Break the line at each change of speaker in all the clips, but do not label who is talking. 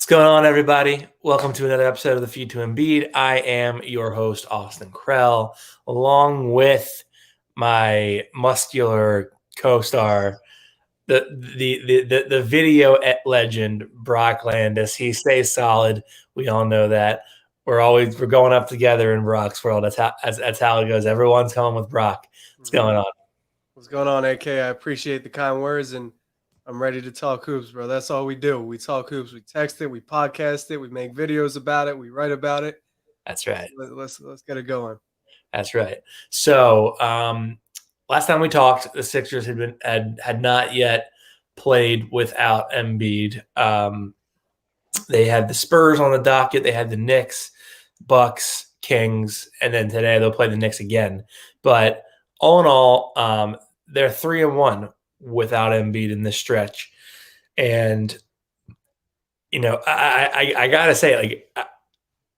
What's going on, everybody? Welcome to another episode of the Feed to Embiid. I am your host, Austin Krell, along with my muscular co-star, the video legend, Brock Landis. He stays solid. We all know that. We're going up together in Brock's world. That's how it goes. Everyone's coming with Brock. What's going on?
What's going on, AK? I appreciate the kind words, and I'm ready to talk hoops, bro. That's all we do. We talk hoops. We text it. We podcast it. We make videos about it. We write about it.
That's right.
Let's get it going.
That's right. So last time we talked, the Sixers had not yet played without Embiid. They had the Spurs on the docket. They had the Knicks, Bucks, Kings, and then today they'll play the Knicks again. But all in all, they're 3-1 without Embiid in this stretch. And, I got to say, like,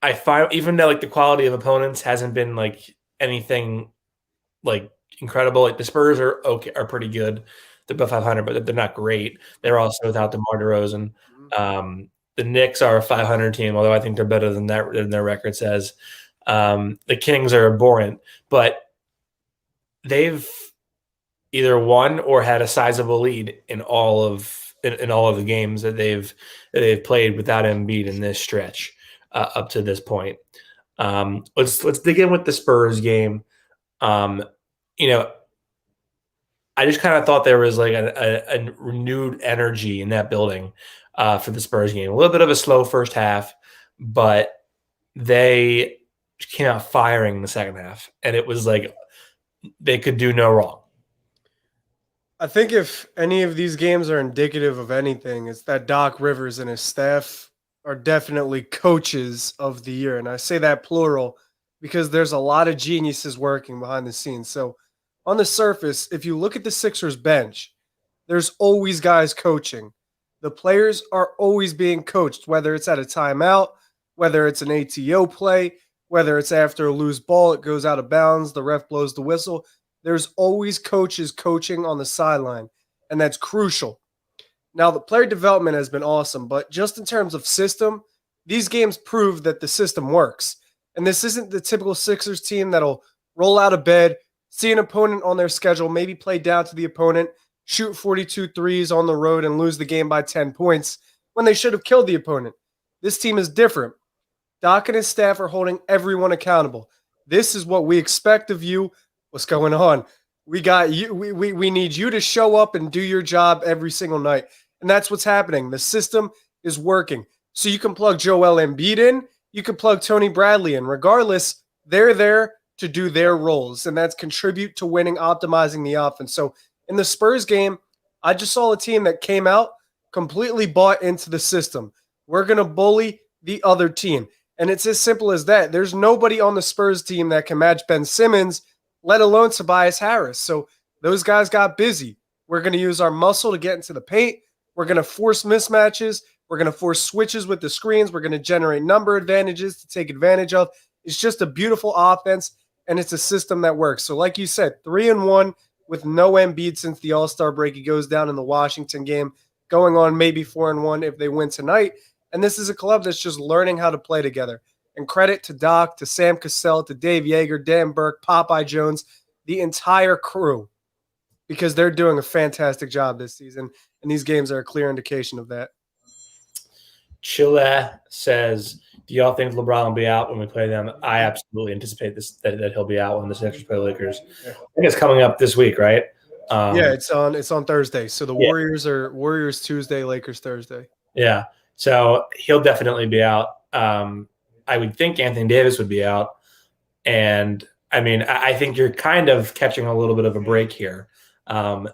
I find, even though, like, the quality of opponents hasn't been, like, anything, like, incredible. Like, the Spurs are pretty good. They're above 500, but they're not great. They're also without DeMar DeRozan. The Knicks are a 500 team, although I think they're better than their record says. The Kings are abhorrent, but they've either won or had a sizable lead in all of the games that they've played without Embiid in this stretch up to this point. Let's dig in with the Spurs game. I just kind of thought there was like a renewed energy in that building for the Spurs game. A little bit of a slow first half, but they came out firing in the second half, and it was like they could do no wrong.
I think if any of these games are indicative of anything, it's that Doc Rivers and his staff are definitely coaches of the year. And I say that plural because there's a lot of geniuses working behind the scenes. So on the surface, if you look at the Sixers bench, there's always guys coaching. The players are always being coached, whether it's at a timeout, whether it's an ATO play, whether it's after a loose ball, it goes out of bounds, the ref blows the whistle. There's always coaches coaching on the sideline, and that's crucial. Now, the player development has been awesome, but just in terms of system, these games prove that the system works. And this isn't the typical Sixers team that'll roll out of bed, see an opponent on their schedule, maybe play down to the opponent, shoot 42 threes on the road and lose the game by 10 points when they should have killed the opponent. This team is different. Doc and his staff are holding everyone accountable. This is what we expect of you. What's going on? We got you. We need you to show up and do your job every single night. And that's what's happening. The system is working. So you can plug Joel Embiid in. You can plug Tony Bradley in. Regardless, they're there to do their roles. And that's contribute to winning, optimizing the offense. So in the Spurs game, I just saw a team that came out, completely bought into the system. We're going to bully the other team. And it's as simple as that. There's nobody on the Spurs team that can match Ben Simmons, let alone Tobias Harris. So those guys got busy. We're going to use our muscle to get into the paint. We're going to force mismatches. We're going to force switches with the screens. We're going to generate number advantages to take advantage of. It's just a beautiful offense, and it's a system that works. So like you said, 3-1 with no Embiid since the All-Star break. He goes down in the Washington game, going on maybe 4-1 if they win tonight. And this is a club that's just learning how to play together. And credit to Doc, to Sam Cassell, to Dave Yeager, Dan Burke, Popeye Jones, the entire crew, because they're doing a fantastic job this season, and these games are a clear indication of that.
Chile says, do y'all think LeBron will be out when we play them? I absolutely anticipate that he'll be out when the Sixers play Lakers. I think it's coming up this week, right?
Yeah, it's on Thursday. So the Warriors are Warriors Tuesday, Lakers Thursday.
Yeah, so he'll definitely be out. I would think Anthony Davis would be out. And, I mean, I think you're kind of catching a little bit of a break here.
No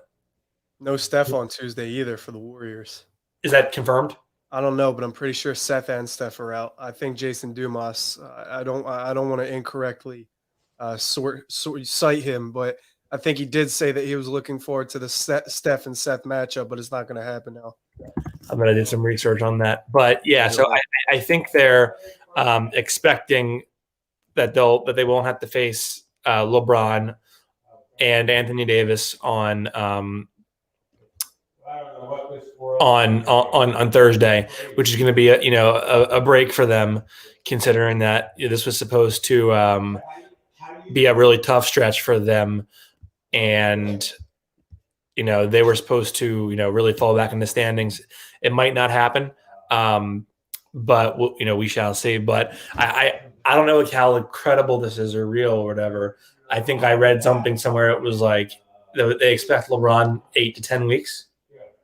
Steph on Tuesday either for the Warriors.
Is that confirmed?
I don't know, but I'm pretty sure Seth and Steph are out. I think Jason Dumas. I don't want to incorrectly cite him, but I think he did say that he was looking forward to the Steph and Seth matchup, but it's not going to happen now.
I'm going to do some research on that. But, yeah, so I think they're expecting that they won't have to face LeBron and Anthony Davis on on Thursday, which is going to be a break for them, considering that this was supposed to be a really tough stretch for them, and they were supposed to really fall back in the standings. It might not happen, but we shall see. But I don't know how credible this is or real or whatever. I think I read something somewhere. It was like they expect LeBron 8 to 10 weeks.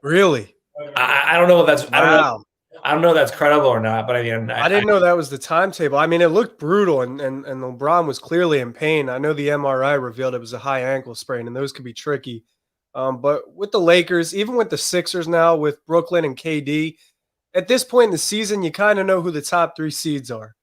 Really?
I don't know if that's
wow.
I don't know if that's credible or not. But I mean,
I didn't know that was the timetable. I mean, it looked brutal, and LeBron was clearly in pain. I know the MRI revealed it was a high ankle sprain, and those could be tricky. But with the Lakers, even with the Sixers now, with Brooklyn and KD, at this point in the season, you kind of know who the top 3 seeds are.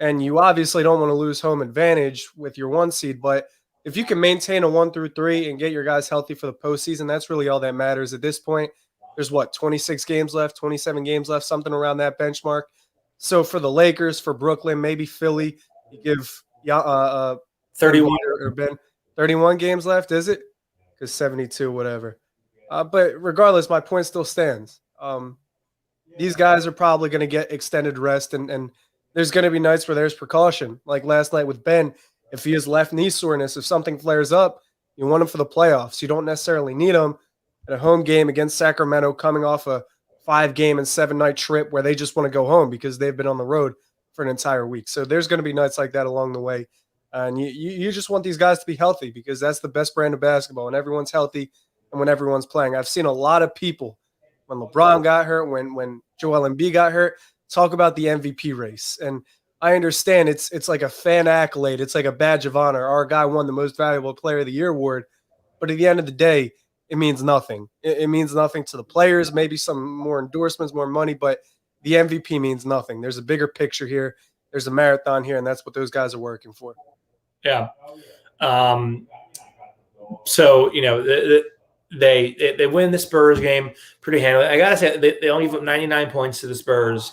And you obviously don't want to lose home advantage with your 1 seed. But if you can maintain a 1 through 3 and get your guys healthy for the postseason, that's really all that matters at this point. There's 26 games left, 27 games left, something around that benchmark. So for the Lakers, for Brooklyn, maybe Philly, you give
31
or Ben 31 games left, is it? Because 72, whatever. But regardless, my point still stands. These guys are probably going to get extended rest, and there's going to be nights where there's precaution. Like last night with Ben, if he has left knee soreness, if something flares up, you want him for the playoffs. You don't necessarily need him at a home game against Sacramento, coming off a 5-game and 7-night trip where they just want to go home because they've been on the road for an entire week. So there's going to be nights like that along the way. And you just want these guys to be healthy because that's the best brand of basketball, and everyone's healthy and when everyone's playing. I've seen a lot of people, when LeBron got hurt, when Joel Embiid got hurt, talk about the MVP race. And I understand it's like a fan accolade. It's like a badge of honor. Our guy won the most valuable player of the year award. But at the end of the day, it means nothing. It means nothing to the players, maybe some more endorsements, more money, but the MVP means nothing. There's a bigger picture here. There's a marathon here, and that's what those guys are working for.
Yeah. So, they win the Spurs game pretty handily. I got to say, they only put 99 points to the Spurs.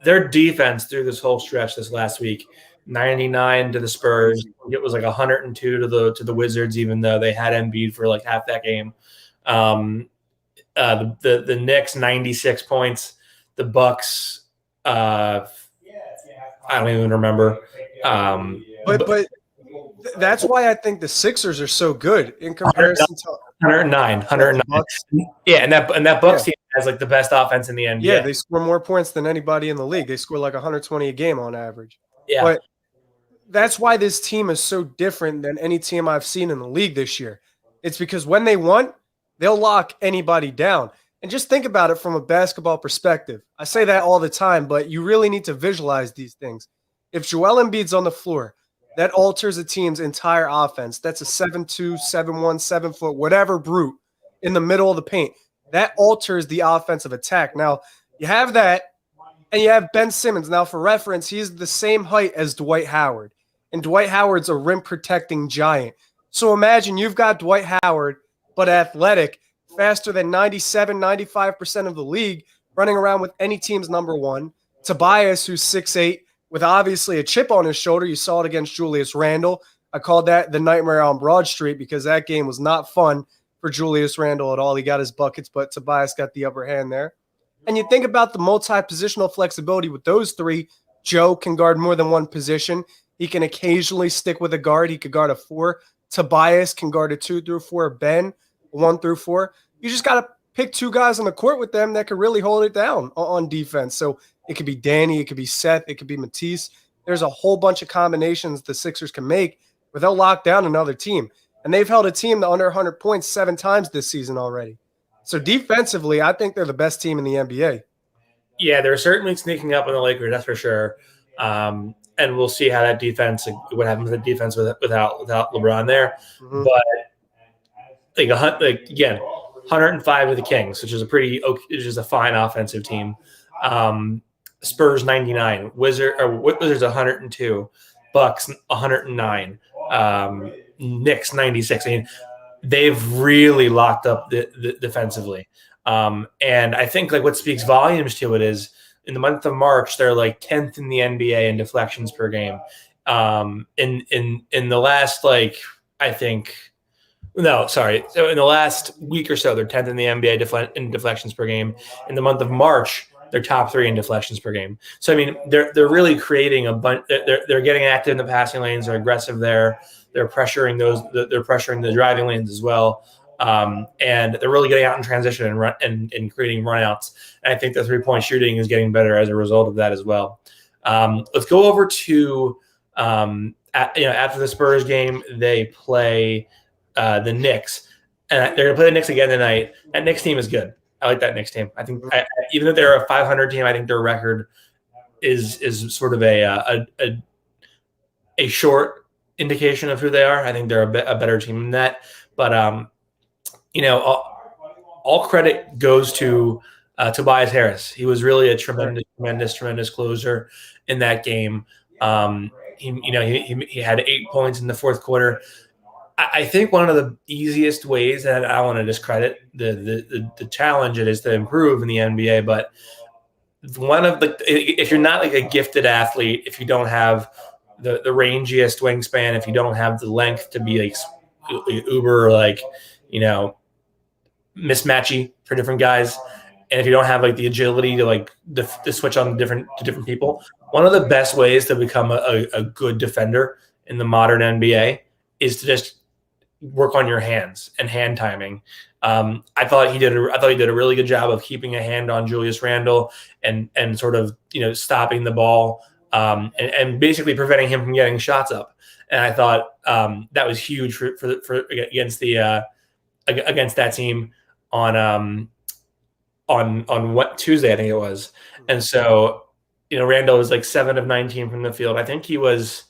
Their defense through this whole stretch this last week, 99 to the Spurs. It was like 102 to the Wizards, even though they had Embiid for like half that game. The Knicks, 96 points. The Bucks, I don't even remember.
But that's why I think the Sixers are so good in comparison to
109. Yeah, and that Bucks team has like the best offense in the NBA.
Yeah, they score more points than anybody in the league. They score like 120 a game on average.
Yeah.
But that's why this team is so different than any team I've seen in the league this year. It's because when they want, they'll lock anybody down. And just think about it from a basketball perspective. I say that all the time, but you really need to visualize these things. If Joel Embiid's on the floor, that alters a team's entire offense. That's a 7'2", 7'1", 7-foot, whatever brute in the middle of the paint. That alters the offensive attack. Now, you have that, and you have Ben Simmons. Now, for reference, he's the same height as Dwight Howard, and Dwight Howard's a rim-protecting giant. So imagine you've got Dwight Howard, but athletic, faster than 97, 95% of the league, running around with any team's number one. Tobias, who's 6'8", with obviously a chip on his shoulder. You saw it against Julius Randle. I called that the nightmare on Broad Street because that game was not fun for Julius Randle at all. He got his buckets, but Tobias got the upper hand there. And you think about the multi-positional flexibility with those three. Joe can guard more than one position. He can occasionally stick with a guard. He could guard a 4. Tobias can guard a 2 through 4. Ben, 1 through 4. You just got to pick 2 guys on the court with them that could really hold it down on defense. So it could be Danny, it could be Seth, it could be Matisse. There's a whole bunch of combinations the Sixers can make where they'll lock down another team. And they've held a team to under 100 points 7 times this season already. So defensively, I think they're the best team in the NBA.
Yeah, they're certainly sneaking up on the Lakers, that's for sure. And we'll see how that defense, what happens with the defense without LeBron there. Mm-hmm. But again, 105 with the Kings, which is a fine offensive team. Spurs 99, Wizards 102, Bucks 109, Knicks 96. I mean, they've really locked up the defensively. And I think like what speaks volumes to it is in the month of March, they're like 10th in the NBA in deflections per game. In the last, like, I think No, sorry. So in the last week or so, they're 10th in the NBA in deflections per game. In the month of March, they're top 3 in deflections per game. So I mean, they're really creating a bunch. They're getting active in the passing lanes. They're aggressive there. They're pressuring those. They're pressuring the driving lanes as well. And they're really getting out in transition and creating runouts. And I think the 3-point shooting is getting better as a result of that as well. Let's go over to after the Spurs game, they play the Knicks, and they're going to play the Knicks again tonight. That Knicks team is good. I like that Knicks team. I think even though they're a 500 team, I think their record is sort of a short indication of who they are. I think they're a better team than that. But all credit goes to Tobias Harris. He was really a tremendous closer in that game. He had 8 points in the fourth quarter. I think one of the easiest ways, and I want to discredit the challenge it is to improve in the NBA, but if you're not like a gifted athlete, if you don't have the rangiest wingspan, if you don't have the length to be like uber mismatchy for different guys, and if you don't have like the agility to to switch on different people, one of the best ways to become a good defender in the modern NBA is to just work on your hands and hand timing. I thought he did a really good job of keeping a hand on Julius Randle and sort of stopping the ball and basically preventing him from getting shots up. And I thought that was huge for against that team on what Tuesday I think it was. And so Randle was like 7 of 19 from the field. I think he was,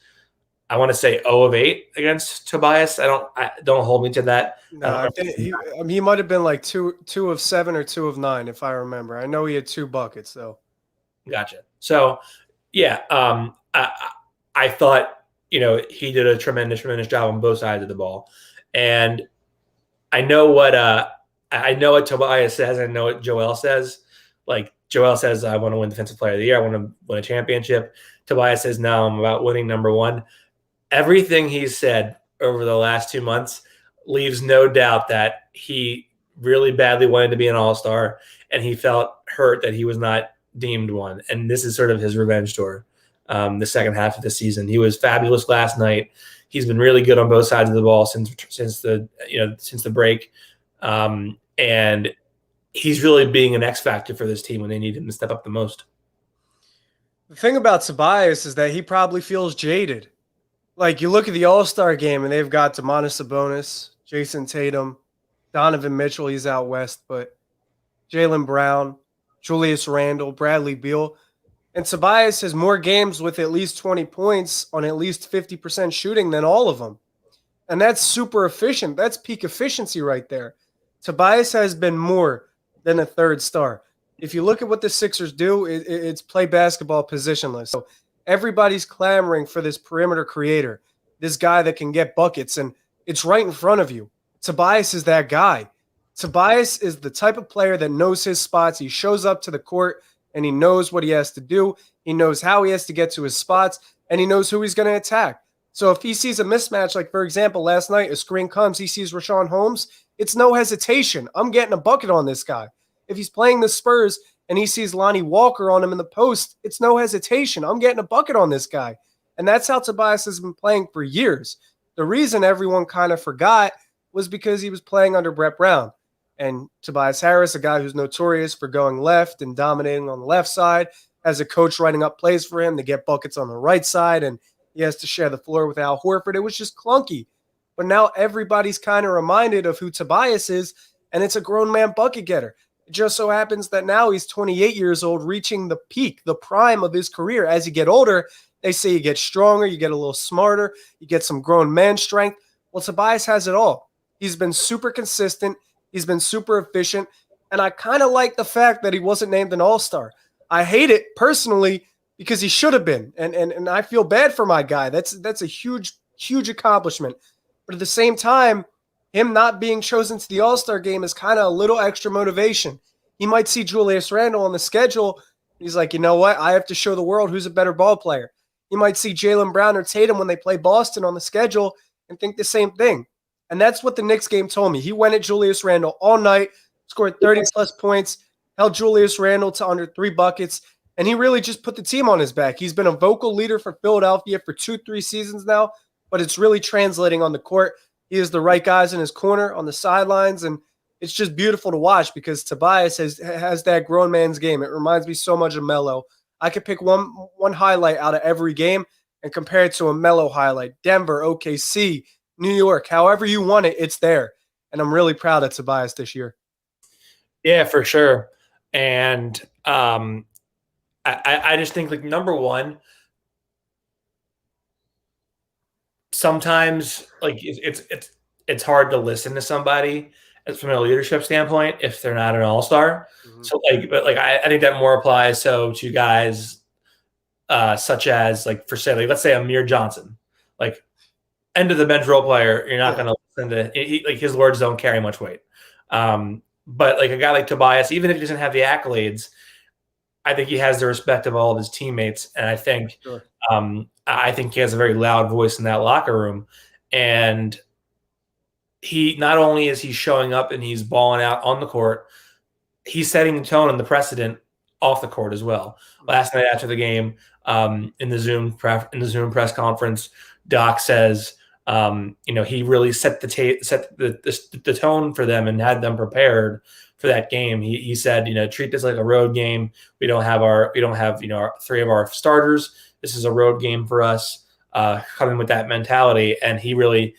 I want to say 0 of 8 against Tobias. Don't hold me to that.
No, I think he might have been like 2 of 7 or 2 of 9 if I remember. I know he had 2 buckets though.
Gotcha. So yeah, I thought he did a tremendous job on both sides of the ball, and I know what Tobias says. I know what Joel says. Like Joel says, I want to win Defensive Player of the Year. I want to win a championship. Tobias says, no, I'm about winning number one. Everything he's said over the last 2 months leaves no doubt that he really badly wanted to be an all-star, and he felt hurt that he was not deemed one. And this is sort of his revenge tour, the second half of the season. He was fabulous last night. He's been really good on both sides of the ball since the break. And he's really being an X factor for this team when they need him to step up the most.
The thing about Tobias is that he probably feels jaded. Like you look at the All-Star game and they've got Domantas Sabonis, Jason Tatum, Donovan Mitchell, he's out west, but Jaylen Brown, Julius Randle, Bradley Beal. And Tobias has more games with at least 20 points on at least 50% shooting than all of them. And that's super efficient. That's peak efficiency right there. Tobias has been more than a third star. If you look at what the Sixers do, it's play basketball positionless. So everybody's clamoring for this perimeter creator, this guy that can get buckets, and it's right in front of you. Tobias is that guy. Tobias is the type of player that knows his spots. He shows up to the court, and he knows what he has to do. He knows how he has to get to his spots, and he knows who he's going to attack. So if he sees a mismatch, like, for example, last night, a screen comes, he sees Rashawn Holmes, it's no hesitation. I'm getting a bucket on this guy. If he's playing the Spurs and he sees Lonnie Walker on him in the post, it's no hesitation. I'm getting a bucket on this guy. And that's how Tobias has been playing for years. The reason everyone kind of forgot was because he was playing under Brett Brown. And Tobias Harris, a guy who's notorious for going left and dominating on the left side, has a coach writing up plays for him to get buckets on the right side, and he has to share the floor with Al Horford. It was just clunky. But now everybody's kind of reminded of who Tobias is, and it's a grown man bucket getter. It just so happens that now he's 28 years old, reaching the peak, the prime of his career. As you get older, they say you get stronger, you get a little smarter, you get some grown man strength. Well, Tobias has it all. He's been super consistent. He's been super efficient. And I kind of like the fact that he wasn't named an all-star. I hate it personally because he should have been. And I feel bad for my guy. That's a huge, huge accomplishment. But at the same time, him not being chosen to the All-Star game is kind of a little extra motivation. He might see Julius Randle on the schedule. He's like, you know what? I have to show the world who's a better ball player. He might see Jaylen Brown or Tatum when they play Boston on the schedule and think the same thing. And that's what the Knicks game told me. He went at Julius Randle all night, scored 30-plus points, held Julius Randle to under 3 buckets, and he really just put the team on his back. He's been a vocal leader for Philadelphia for 2-3 seasons now, but it's really translating on the court. He has the right guys in his corner on the sidelines, and it's just beautiful to watch because Tobias has that grown man's game. It reminds me so much of Melo. I could pick one highlight out of every game and compare it to a Melo highlight. Denver, OKC, New York, however you want it, it's there. And I'm really proud of Tobias this year.
Yeah, for sure. And I just think, like, number one, sometimes like it's hard to listen to somebody from a leadership standpoint if they're not an all-star. Mm-hmm. So I think that more applies to guys such as, like, for say, like, let's say Amir Johnson, like, end of the bench role player. You're not going to listen to like, his words don't carry much weight. But like a guy like Tobias, even if he doesn't have the accolades, I think he has the respect of all of his teammates, and I think I think he has a very loud voice in that locker room. And he not only is he showing up and he's balling out on the court, he's setting the tone and the precedent off the court as well. Last night after the game, in the Zoom press conference, Doc says, he really set the tone for them and had them prepared for that game. He said, treat this like a road game. We don't have our 3 of our starters. This is a road game for us, coming with that mentality. And he really,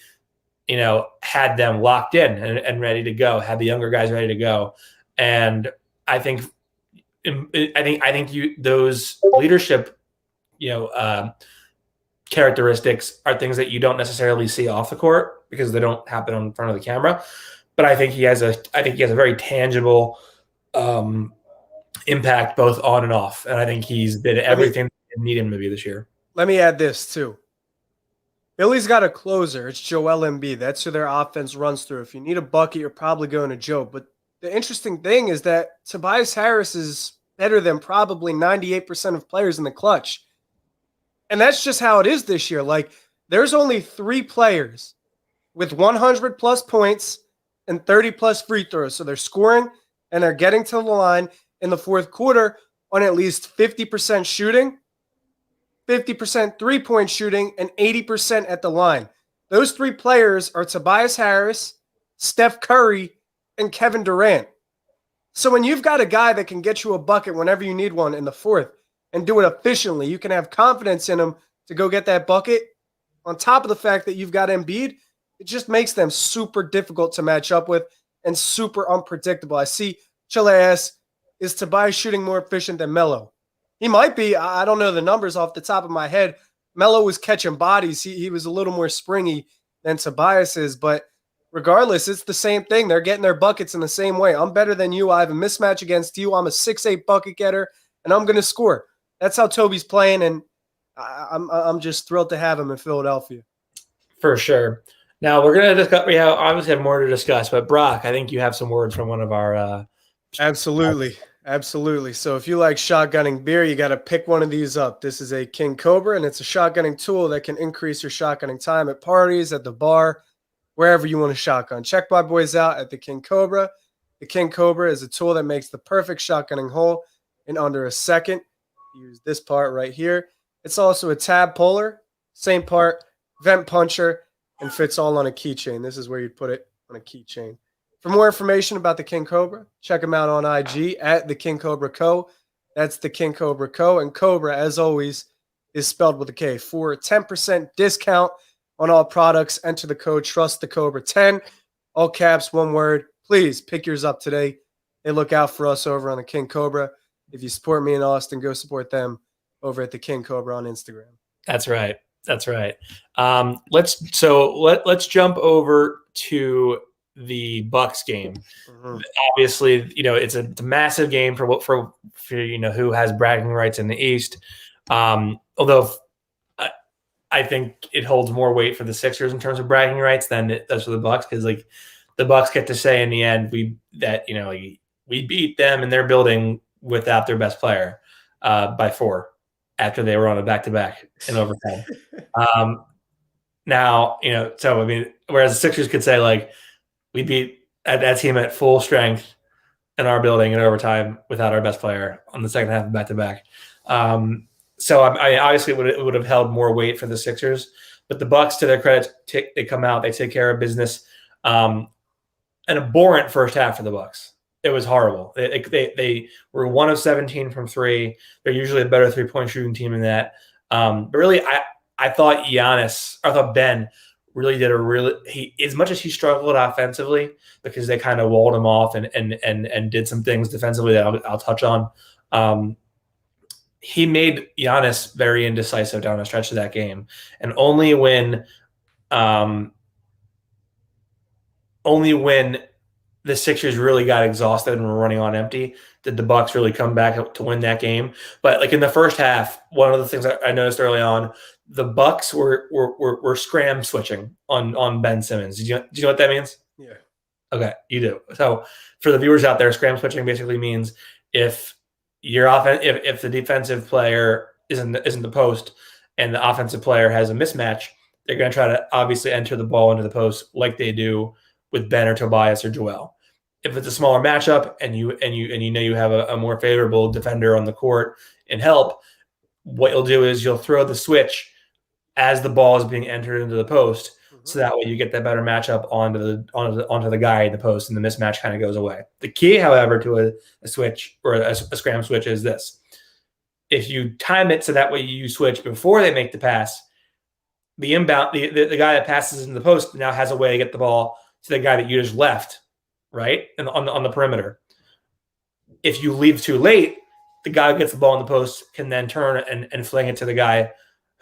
had them locked in and ready to go, had the younger guys ready to go. And I think those leadership, characteristics are things that you don't necessarily see off the court because they don't happen in front of the camera. But I think he has a very tangible impact both on and off. And I think he's been everything they need him to be this year.
Let me add this too. Philly's got a closer. It's Joel Embiid. That's who their offense runs through. If you need a bucket, you're probably going to Joe. But the interesting thing is that Tobias Harris is better than probably 98% of players in the clutch. And that's just how it is this year. Like, there's only 3 players with 100-plus points and 30-plus free throws. So they're scoring and they're getting to the line in the fourth quarter on at least 50% shooting, 50% three-point shooting, and 80% at the line. Those 3 players are Tobias Harris, Steph Curry, and Kevin Durant. So when you've got a guy that can get you a bucket whenever you need one in the fourth and do it efficiently, you can have confidence in him to go get that bucket. On top of the fact that you've got Embiid, it just makes them super difficult to match up with and super unpredictable. I see Chile asks, is Tobias shooting more efficient than Melo? He might be. I don't know the numbers off the top of my head. Melo was catching bodies. He was a little more springy than Tobias is, but regardless, it's the same thing. They're getting their buckets in the same way. I'm better than you. I have a mismatch against you. I'm a 6'8" bucket getter, and I'm going to score. That's how Toby's playing, and I'm just thrilled to have him in Philadelphia.
For sure. Now we're going to discuss. We obviously have more to discuss, but Brock, I think you have some words from one of our.
Absolutely. So if you like shotgunning beer, you got to pick one of these up. This is a King Cobra, and it's a shotgunning tool that can increase your shotgunning time at parties, at the bar, wherever you want to shotgun. Check my boys out at the King Cobra. The King Cobra is a tool that makes the perfect shotgunning hole in under a second. Use this part right here. It's also a tab puller, same part, vent puncher, and fits all on a keychain. This is where you put it on a keychain. For more information about the King Cobra, check them out on IG at the King Cobra Co. That's the King Cobra Co. And Cobra, as always, is spelled with a K. For a 10% discount on all products, enter the code TRUSTTheCobra10, all caps, one word. Please pick yours up today. They look out for us over on the King Cobra. If you support me in Austin, go support them over at the King Cobra on Instagram.
That's right. Let's jump over to the Bucks game. Mm-hmm. Obviously, it's a massive game for who has bragging rights in the East. Although I think it holds more weight for the Sixers in terms of bragging rights than it does for the Bucks, because like the Bucks get to say in the end we beat them in their building without their best player by 4 after they were on a back-to-back in overtime. Now, so I mean, whereas the Sixers could say like we beat that team at full strength in our building in overtime without our best player on the second half of back-to-back. So I obviously it would have held more weight for the Sixers, but the Bucks, to their credit, they come out, they take care of business. An abhorrent first half for the Bucks. It was horrible. They were 1 of 17 from three. They're usually a better 3-point shooting team than that. But really, I thought Ben really did as much as he struggled offensively because they kind of walled him off and did some things defensively that I'll touch on. He made Giannis very indecisive down the stretch of that game, and only when the Sixers really got exhausted and were running on empty did the Bucks really come back to win that game. But like in the first half, one of the things I noticed early on, the Bucks were scram switching on Ben Simmons. Do you know what that means?
Yeah.
Okay, you do. So for the viewers out there, scram switching basically means if the defensive player isn't the post and the offensive player has a mismatch, they're going to try to obviously enter the ball into the post like they do with Ben or Tobias or Joel. If it's a smaller matchup and you have a more favorable defender on the court and help, what you'll do is you'll throw the switch as the ball is being entered into the post, so that way you get that better matchup onto the guy in the post, and the mismatch kind of goes away. The key, however, to a switch or a scram switch is this: if you time it so that way you switch before they make the pass, the guy that passes into the post now has a way to get the ball to the guy that you just left, right, and on the perimeter. If you leave too late, the guy who gets the ball in the post can then turn and fling it to the guy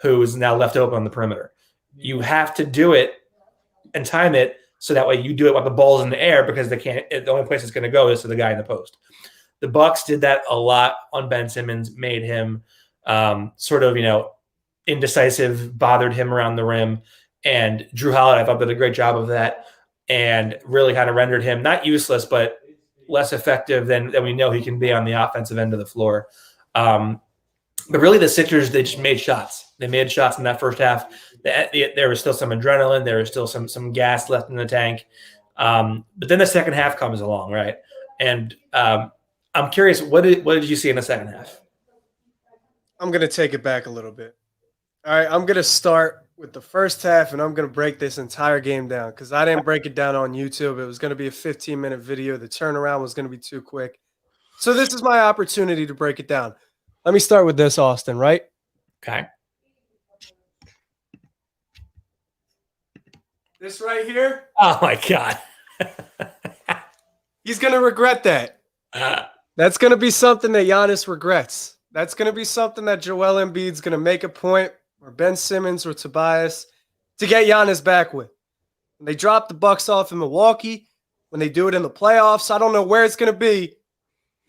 who is now left open on the perimeter. You have to do it and time it so that way you do it while the ball's in the air, because the only place it's going to go is to the guy in the post. The Bucks did that a lot on Ben Simmons, made him sort of, indecisive, bothered him around the rim. And Drew Holiday, I thought, did a great job of that and really kind of rendered him not useless, but less effective than we know he can be on the offensive end of the floor. But really the Sixers, they just made shots. They made shots in that first half. There was still some adrenaline. There was still some gas left in the tank. But then the second half comes along, right? And I'm curious, what did you see in the second half?
I'm going to take it back a little bit. All right, I'm going to start with the first half, and I'm going to break this entire game down because I didn't break it down on YouTube. It was going to be a 15-minute video. The turnaround was going to be too quick. So this is my opportunity to break it down. Let me start with this, Austin, right?
Okay.
This right here?
Oh, my God.
He's going to regret that. That's going to be something that Giannis regrets. That's going to be something that Joel Embiid's going to make a point, or Ben Simmons or Tobias, to get Giannis back with. When they drop the Bucks off in Milwaukee, when they do it in the playoffs, I don't know where it's going to be.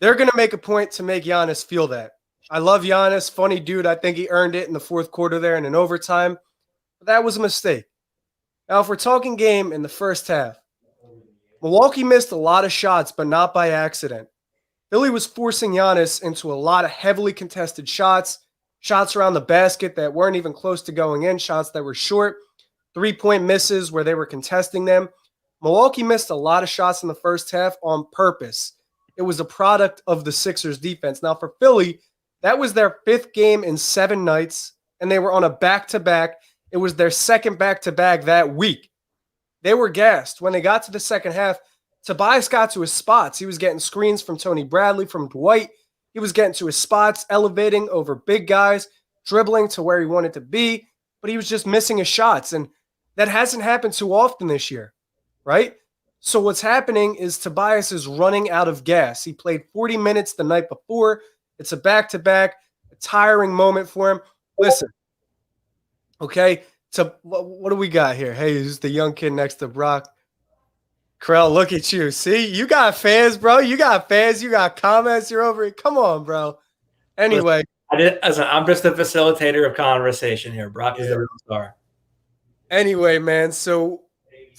They're going to make a point to make Giannis feel that. I love Giannis, funny dude. I think he earned it in the fourth quarter there and in overtime. But that was a mistake. Now, if we're talking game in the first half, Milwaukee missed a lot of shots, but not by accident. Philly was forcing Giannis into a lot of heavily contested shots, shots around the basket that weren't even close to going in, shots that were short, three-point misses where they were contesting them. Milwaukee missed a lot of shots in the first half on purpose. It was a product of the Sixers' defense. Now, for Philly, that was their fifth game in 7 nights, and they were on a back-to-back. It was their second back-to-back that week. They were gassed. When they got to the second half, Tobias got to his spots. He was getting screens from Tony Bradley, from Dwight. He was getting to his spots, elevating over big guys, dribbling to where he wanted to be, but he was just missing his shots, and that hasn't happened too often this year, right? So what's happening is Tobias is running out of gas. He played 40 minutes the night before. It's a back-to-back, a tiring moment for him. Listen, okay, so what do we got here? Hey, who's the young kid next to Brock? Krell, look at you. See, you got fans, bro. You got fans. You got comments. You're over it. Come on, bro. Anyway.
I'm just a facilitator of conversation here. Brock is the real star.
Anyway, man, so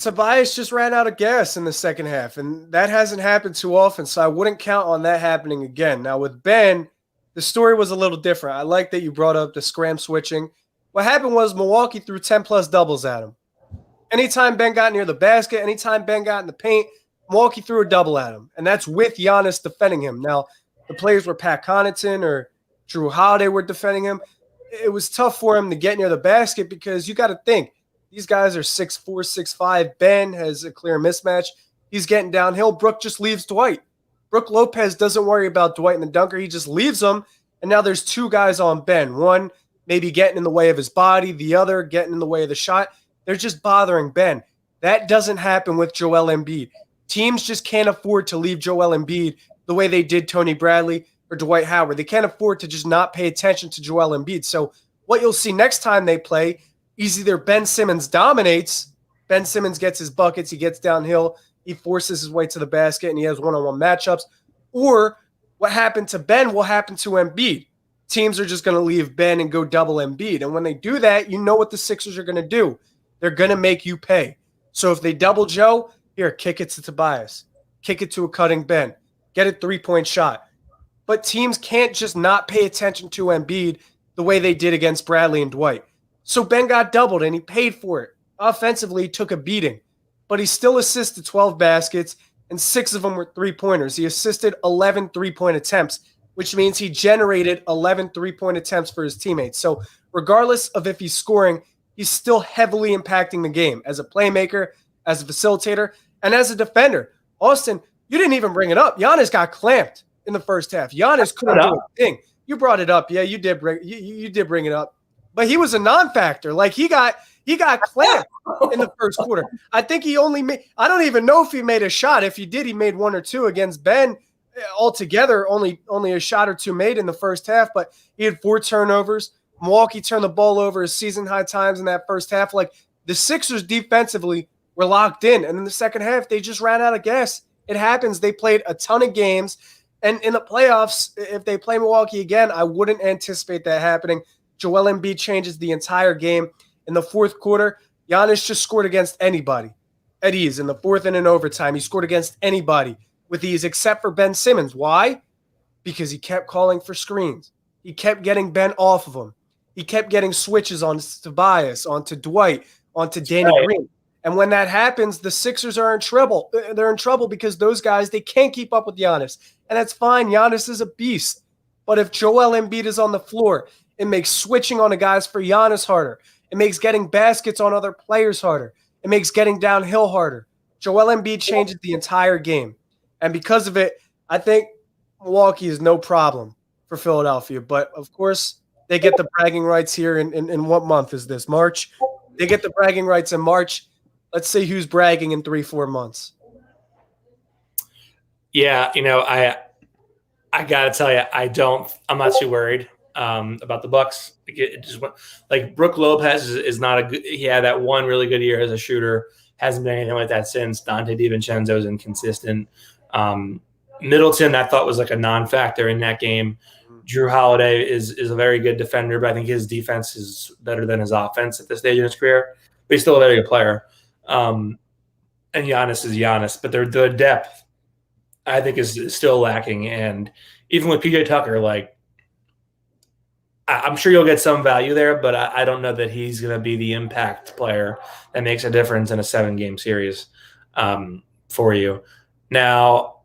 Tobias just ran out of gas in the second half, and that hasn't happened too often, so I wouldn't count on that happening again. Now, with Ben, the story was a little different. I like that you brought up the scram switching. What happened was Milwaukee threw 10-plus doubles at him. Anytime Ben got near the basket, anytime Ben got in the paint, Milwaukee threw a double at him. And that's with Giannis defending him. Now, the players were Pat Connaughton or Drew Holiday were defending him. It was tough for him to get near the basket because you got to think, these guys are 6'4", 6'5". Ben has a clear mismatch. He's getting downhill. Brook just leaves Dwight. Brook Lopez doesn't worry about Dwight and the dunker. He just leaves him. And now there's two guys on Ben. One maybe getting in the way of his body. The other getting in the way of the shot. They're just bothering Ben. That doesn't happen with Joel Embiid. Teams just can't afford to leave Joel Embiid the way they did Tony Bradley or Dwight Howard. They can't afford to just not pay attention to Joel Embiid. So what you'll see next time they play is either Ben Simmons dominates, Ben Simmons gets his buckets, he gets downhill, he forces his way to the basket, and he has one-on-one matchups, or what happened to Ben will happen to Embiid. Teams are just going to leave Ben and go double Embiid. And when they do that, you know what the Sixers are going to do. They're going to make you pay. So if they double Joe, here, kick it to Tobias. Kick it to a cutting Ben. Get a three-point shot. But teams can't just not pay attention to Embiid the way they did against Bradley and Dwight. So Ben got doubled, and he paid for it. Offensively, he took a beating. But he still assisted 12 baskets, and 6 of them were three-pointers. He assisted 11 three-point attempts, which means he generated 11 three-point attempts for his teammates. So regardless of if he's scoring, he's still heavily impacting the game as a playmaker, as a facilitator, and as a defender. Austin, you didn't even bring it up. Giannis got clamped in the first half. Giannis couldn't do a thing. You brought it up. Yeah, you did bring it up. But he was a non-factor. Like he got clamped in the first quarter. I think he only made – I don't even know if he made a shot. If he did, he made 1 or 2 against Ben. Altogether, only a shot or 2 made in the first half. But he had 4 turnovers. Milwaukee turned the ball over his season-high times in that first half. Like the Sixers defensively were locked in. And in the second half, they just ran out of gas. It happens. They played a ton of games. And in the playoffs, if they play Milwaukee again, I wouldn't anticipate that happening. Joel Embiid changes the entire game. In the fourth quarter, Giannis just scored against anybody at ease. In the fourth and in overtime, he scored against anybody with ease except for Ben Simmons. Why? Because he kept calling for screens. He kept getting Ben off of him. He kept getting switches on Tobias, onto Dwight, onto Danny Green. And when that happens, the Sixers are in trouble. They're in trouble because those guys, they can't keep up with Giannis. And that's fine. Giannis is a beast. But if Joel Embiid is on the floor, it makes switching on the guys for Giannis harder. It makes getting baskets on other players harder. It makes getting downhill harder. Joel Embiid changes the entire game. And because of it, I think Milwaukee is no problem for Philadelphia. But, of course, they get the bragging rights here in what month is this? March? They get the bragging rights in March. Let's see who's bragging in 3-4 months.
Yeah, I gotta tell you, I'm not too worried about the Bucks. It just went, like Brook Lopez is not a good. He had that one really good year as a shooter. Hasn't been anything like that since. Dante DiVincenzo is inconsistent. Middleton, I thought, was like a non-factor in that game. Drew Holiday is a very good defender, but I think his defense is better than his offense at this stage in his career. But he's still a very good player. And Giannis is Giannis, but the depth, I think, is still lacking. And even with PJ Tucker, like, I'm sure you'll get some value there, but I don't know that he's going to be the impact player that makes a difference in a 7-game series for you. Now,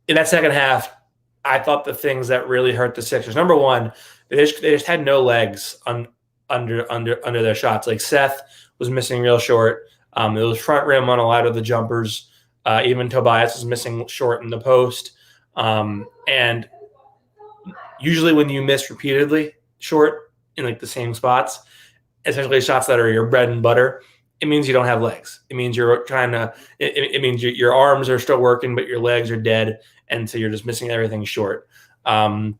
in that second half, I thought the things that really hurt the Sixers, number one, they just had no legs under their shots. Like Seth was missing real short. It was front rim on a lot of the jumpers. Even Tobias was missing short in the post. And usually when you miss repeatedly short in like the same spots, especially shots that are your bread and butter, it means you don't have legs. It means you're trying to – it means your arms are still working, but your legs are dead, and so you're just missing everything short. And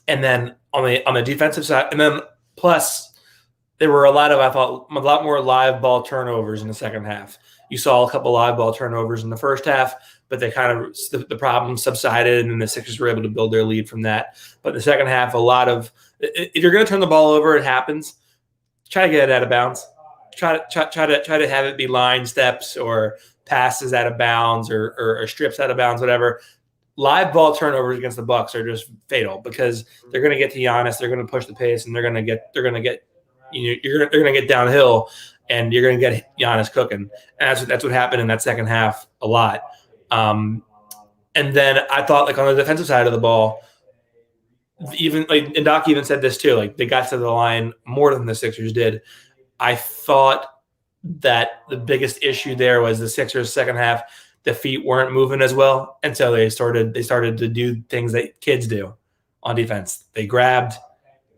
then on the defensive side – and then plus there were I thought a lot more live ball turnovers in the second half. You saw a couple live ball turnovers in the first half, but they kind of the problem subsided, and then the Sixers were able to build their lead from that. But in the second half, a lot of – if you're going to turn the ball over, it happens. Try to get it out of bounds. Try to have it be line steps or passes out of bounds or strips out of bounds, whatever. Live ball turnovers against the Bucks are just fatal because they're going to get to Giannis, they're going to push the pace, and they're going to get You're going to get downhill, and you're going to get Giannis cooking. And that's what happened in that second half a lot. And then I thought, like, on the defensive side of the ball, even like, and Doc even said this too, like, they got to the line more than the Sixers did. I thought that the biggest issue there was the Sixers' second half. The feet weren't moving as well, and so they started to do things that kids do on defense. They grabbed,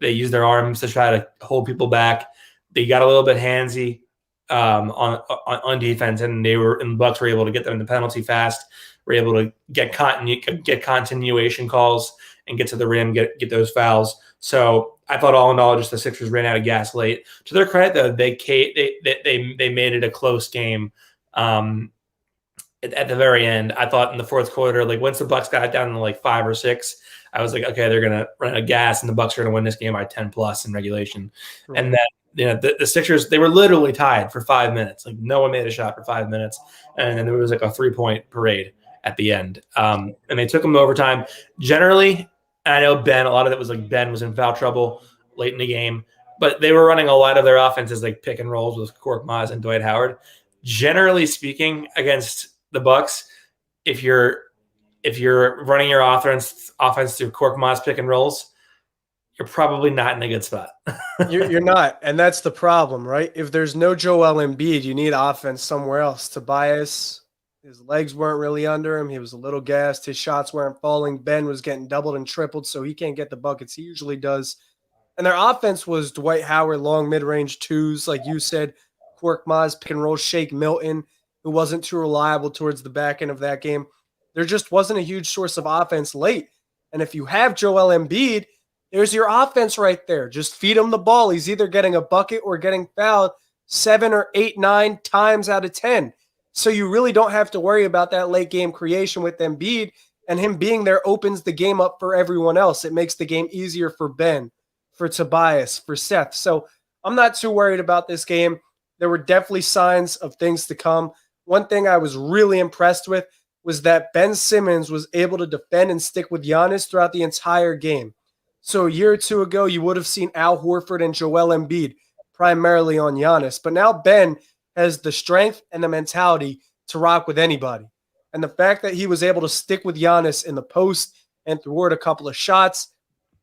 they used their arms to try to hold people back. They got a little bit handsy on defense, and the Bucks were able to get them in the penalty fast. Were able to get continuation calls and get to the rim, get those fouls. So I thought, all in all, just the Sixers ran out of gas late. To their credit, though, they made it a close game. At the very end, I thought in the fourth quarter, like, once the Bucks got down to like 5 or 6, I was like, okay, they're gonna run out of gas, and the Bucks are gonna win this game by 10 plus in regulation. Right. And then the Sixers, they were literally tied for 5 minutes. Like, no one made a shot for 5 minutes, and then there was like a 3-point parade at the end. And they took them to overtime. Generally, I know a lot of it was like Ben was in foul trouble late in the game, but they were running a lot of their offenses like pick and rolls with Korkmaz and Dwight Howard. Generally speaking, against the Bucks, if you're running your offense through Korkmaz pick and rolls, you're probably not in a good spot.
You're not, and that's the problem, right? If there's no Joel Embiid, you need offense somewhere else. Tobias, his legs weren't really under him. He was a little gassed. His shots weren't falling. Ben was getting doubled and tripled, so he can't get the buckets he usually does. And their offense was Dwight Howard, long mid-range twos, like you said, Korkmaz, pick and roll, Shake Milton, who wasn't too reliable towards the back end of that game. There just wasn't a huge source of offense late. And if you have Joel Embiid, there's your offense right there. Just feed him the ball. He's either getting a bucket or getting fouled 7 or 8, 9 times out of 10. So you really don't have to worry about that late game creation with Embiid, and him being there opens the game up for everyone else. It makes the game easier for Ben, for Tobias, for Seth. So I'm not too worried about this game. There were definitely signs of things to come. One thing I was really impressed with was that Ben Simmons was able to defend and stick with Giannis throughout the entire game. So a year or two ago, you would have seen Al Horford and Joel Embiid primarily on Giannis. But now Ben has the strength and the mentality to rock with anybody. And the fact that he was able to stick with Giannis in the post and thwart a couple of shots,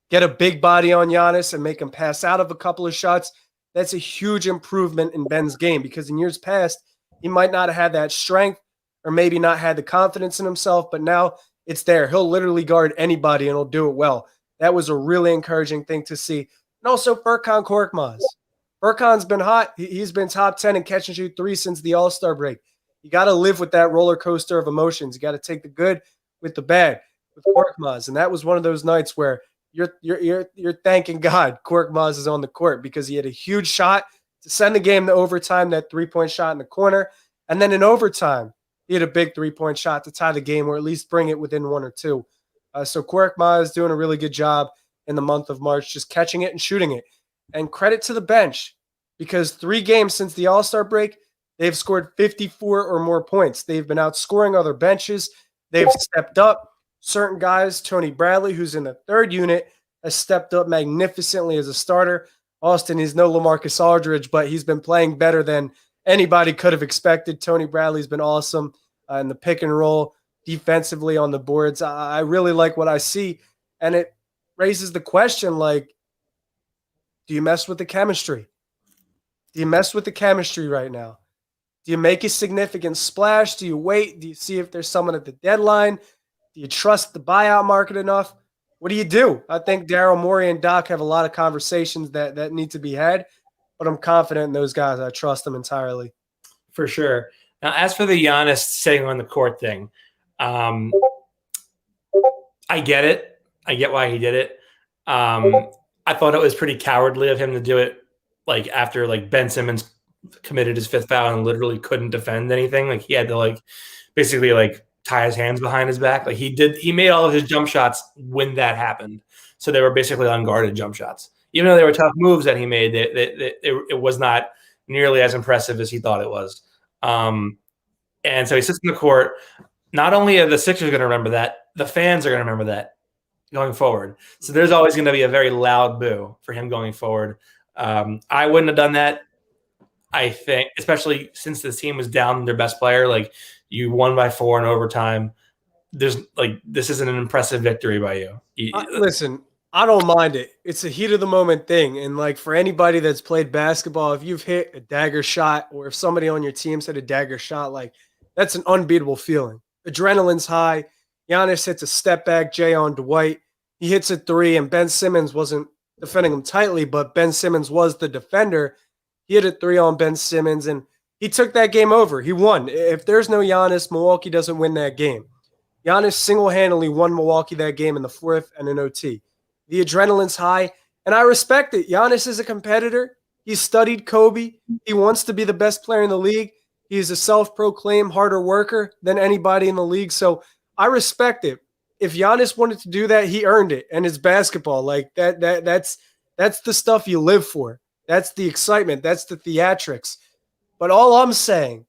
get a big body on Giannis and make him pass out of a couple of shots, that's a huge improvement in Ben's game, because in years past, he might not have had that strength or maybe not had the confidence in himself, but now it's there. He'll literally guard anybody and he'll do it well. That was a really encouraging thing to see. And also Furkan Korkmaz. Furkan's been hot. He's been top 10 in catch and shoot 3 since the All-Star break. You got to live with that roller coaster of emotions. You got to take the good with the bad with Korkmaz. And that was one of those nights where you're thanking God Korkmaz is on the court, because he had a huge shot to send the game to overtime, that 3-point shot in the corner. And then in overtime, he had a big 3-point shot to tie the game, or at least bring it within 1 or 2. So Korkmaz is doing a really good job in the month of March, just catching it and shooting it. And credit to the bench, because 3 games since the All-Star break, they've scored 54 or more points. They've been outscoring other benches. They've stepped up. Certain guys, Tony Bradley, who's in the 3rd unit, has stepped up magnificently as a starter. Austin, he's no LaMarcus Aldridge, but he's been playing better than anybody could have expected. Tony Bradley's been awesome in the pick and roll, defensively on the boards. I really like what I see, and it raises the question, like, do you mess with the chemistry? Do you mess with the chemistry right now? Do you make a significant splash? Do you wait? Do you see if there's someone at the deadline? Do you trust the buyout market enough? What do you do? I think Daryl Morey and Doc have a lot of conversations that need to be had, but I'm confident in those guys. I trust them entirely.
For sure. Now, as for the Giannis sitting on the court thing, I get it. I get why he did it. I thought it was pretty cowardly of him to do it, like, after, like, Ben Simmons committed his 5th foul and literally couldn't defend anything. Like, he had to, like, basically, like, tie his hands behind his back. Like, he made all of his jump shots when that happened. So they were basically unguarded jump shots. Even though they were tough moves that he made, it was not nearly as impressive as he thought it was. And so he sits in the court. Not only are the Sixers going to remember that, the fans are going to remember that going forward. So there's always going to be a very loud boo for him going forward. I wouldn't have done that. I think, especially since this team was down their best player, like you won by 4 in overtime. There's like this isn't an impressive victory by you.
Listen, I don't mind it. It's a heat of the moment thing. And like for anybody that's played basketball, if you've hit a dagger shot or if somebody on your team's hit a dagger shot, like that's an unbeatable feeling. Adrenaline's high. Giannis hits a step back J on Dwight. He hits a three, and Ben Simmons wasn't defending him tightly, but Ben Simmons was the defender. He hit a three on Ben Simmons, and he took that game over. He won. If there's no Giannis, Milwaukee doesn't win that game. Giannis single-handedly won Milwaukee that game in the fourth and an OT. The adrenaline's high, and I respect it. Giannis is a competitor. He's studied Kobe. He wants to be the best player in the league. He's a self-proclaimed harder worker than anybody in the league, so I respect it. If Giannis wanted to do that, he earned it, and it's basketball. Like that's the stuff you live for. That's the excitement. That's the theatrics. But all I'm saying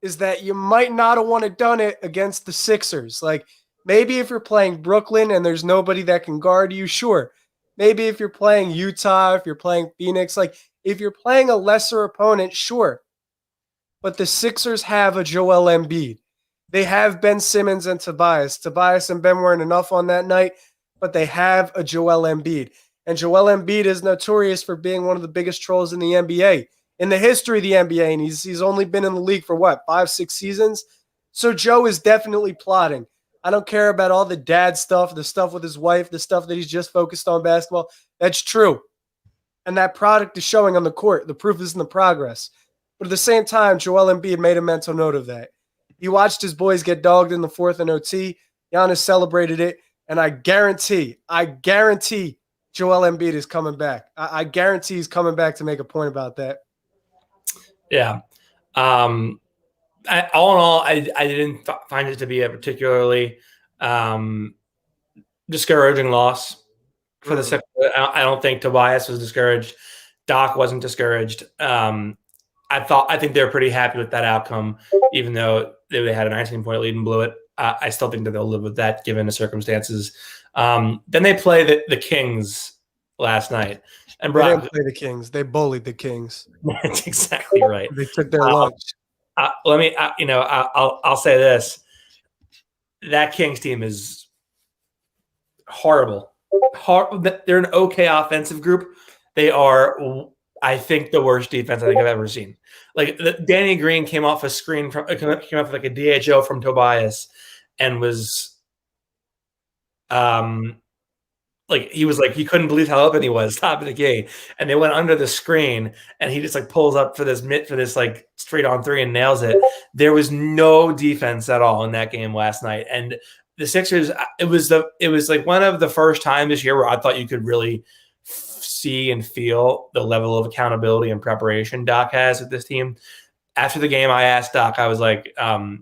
is that you might not have want to done it against the Sixers. Like maybe if you're playing Brooklyn and there's nobody that can guard you, sure. Maybe if you're playing Utah, if you're playing Phoenix, like if you're playing a lesser opponent, sure. But the Sixers have a Joel Embiid. They have Ben Simmons and Tobias. Tobias and Ben weren't enough on that night, but they have a Joel Embiid. And Joel Embiid is notorious for being one of the biggest trolls in the NBA, in the history of the NBA. And he's only been in the league for what, 5-6 seasons? So Joe is definitely plotting. I don't care about all the dad stuff, the stuff with his wife, the stuff that he's just focused on basketball. That's true. And that product is showing on the court. The proof is in the progress. But at the same time, Joel Embiid made a mental note of that. He watched his boys get dogged in the fourth and OT. Giannis celebrated it. And I guarantee Joel Embiid is coming back. I guarantee he's coming back to make a point about that.
Yeah. All in all, I didn't find it to be a particularly discouraging loss for the Sixers. I don't think Tobias was discouraged. Doc wasn't discouraged. I think they're pretty happy with that outcome, even though they had a 19-point lead and blew it. I still think that they'll live with that given the circumstances. Then they play the Kings last night. And
Brock, they didn't play the Kings. They bullied the Kings.
That's exactly right.
They took their lunch.
I'll say this. That Kings team is horrible. They're an okay offensive group. They are, I think, the worst defense I think I've ever seen. Like Danny Green came off a screen came off like a DHO from Tobias, and was, he couldn't believe how open he was top of the key, and they went under the screen, and he just like pulls up for this like straight on three and nails it. There was no defense at all in that game last night, and the Sixers. It was like one of the first times this year where I thought you could really see and feel the level of accountability and preparation Doc has with this team. After the game, I asked Doc. I was like, I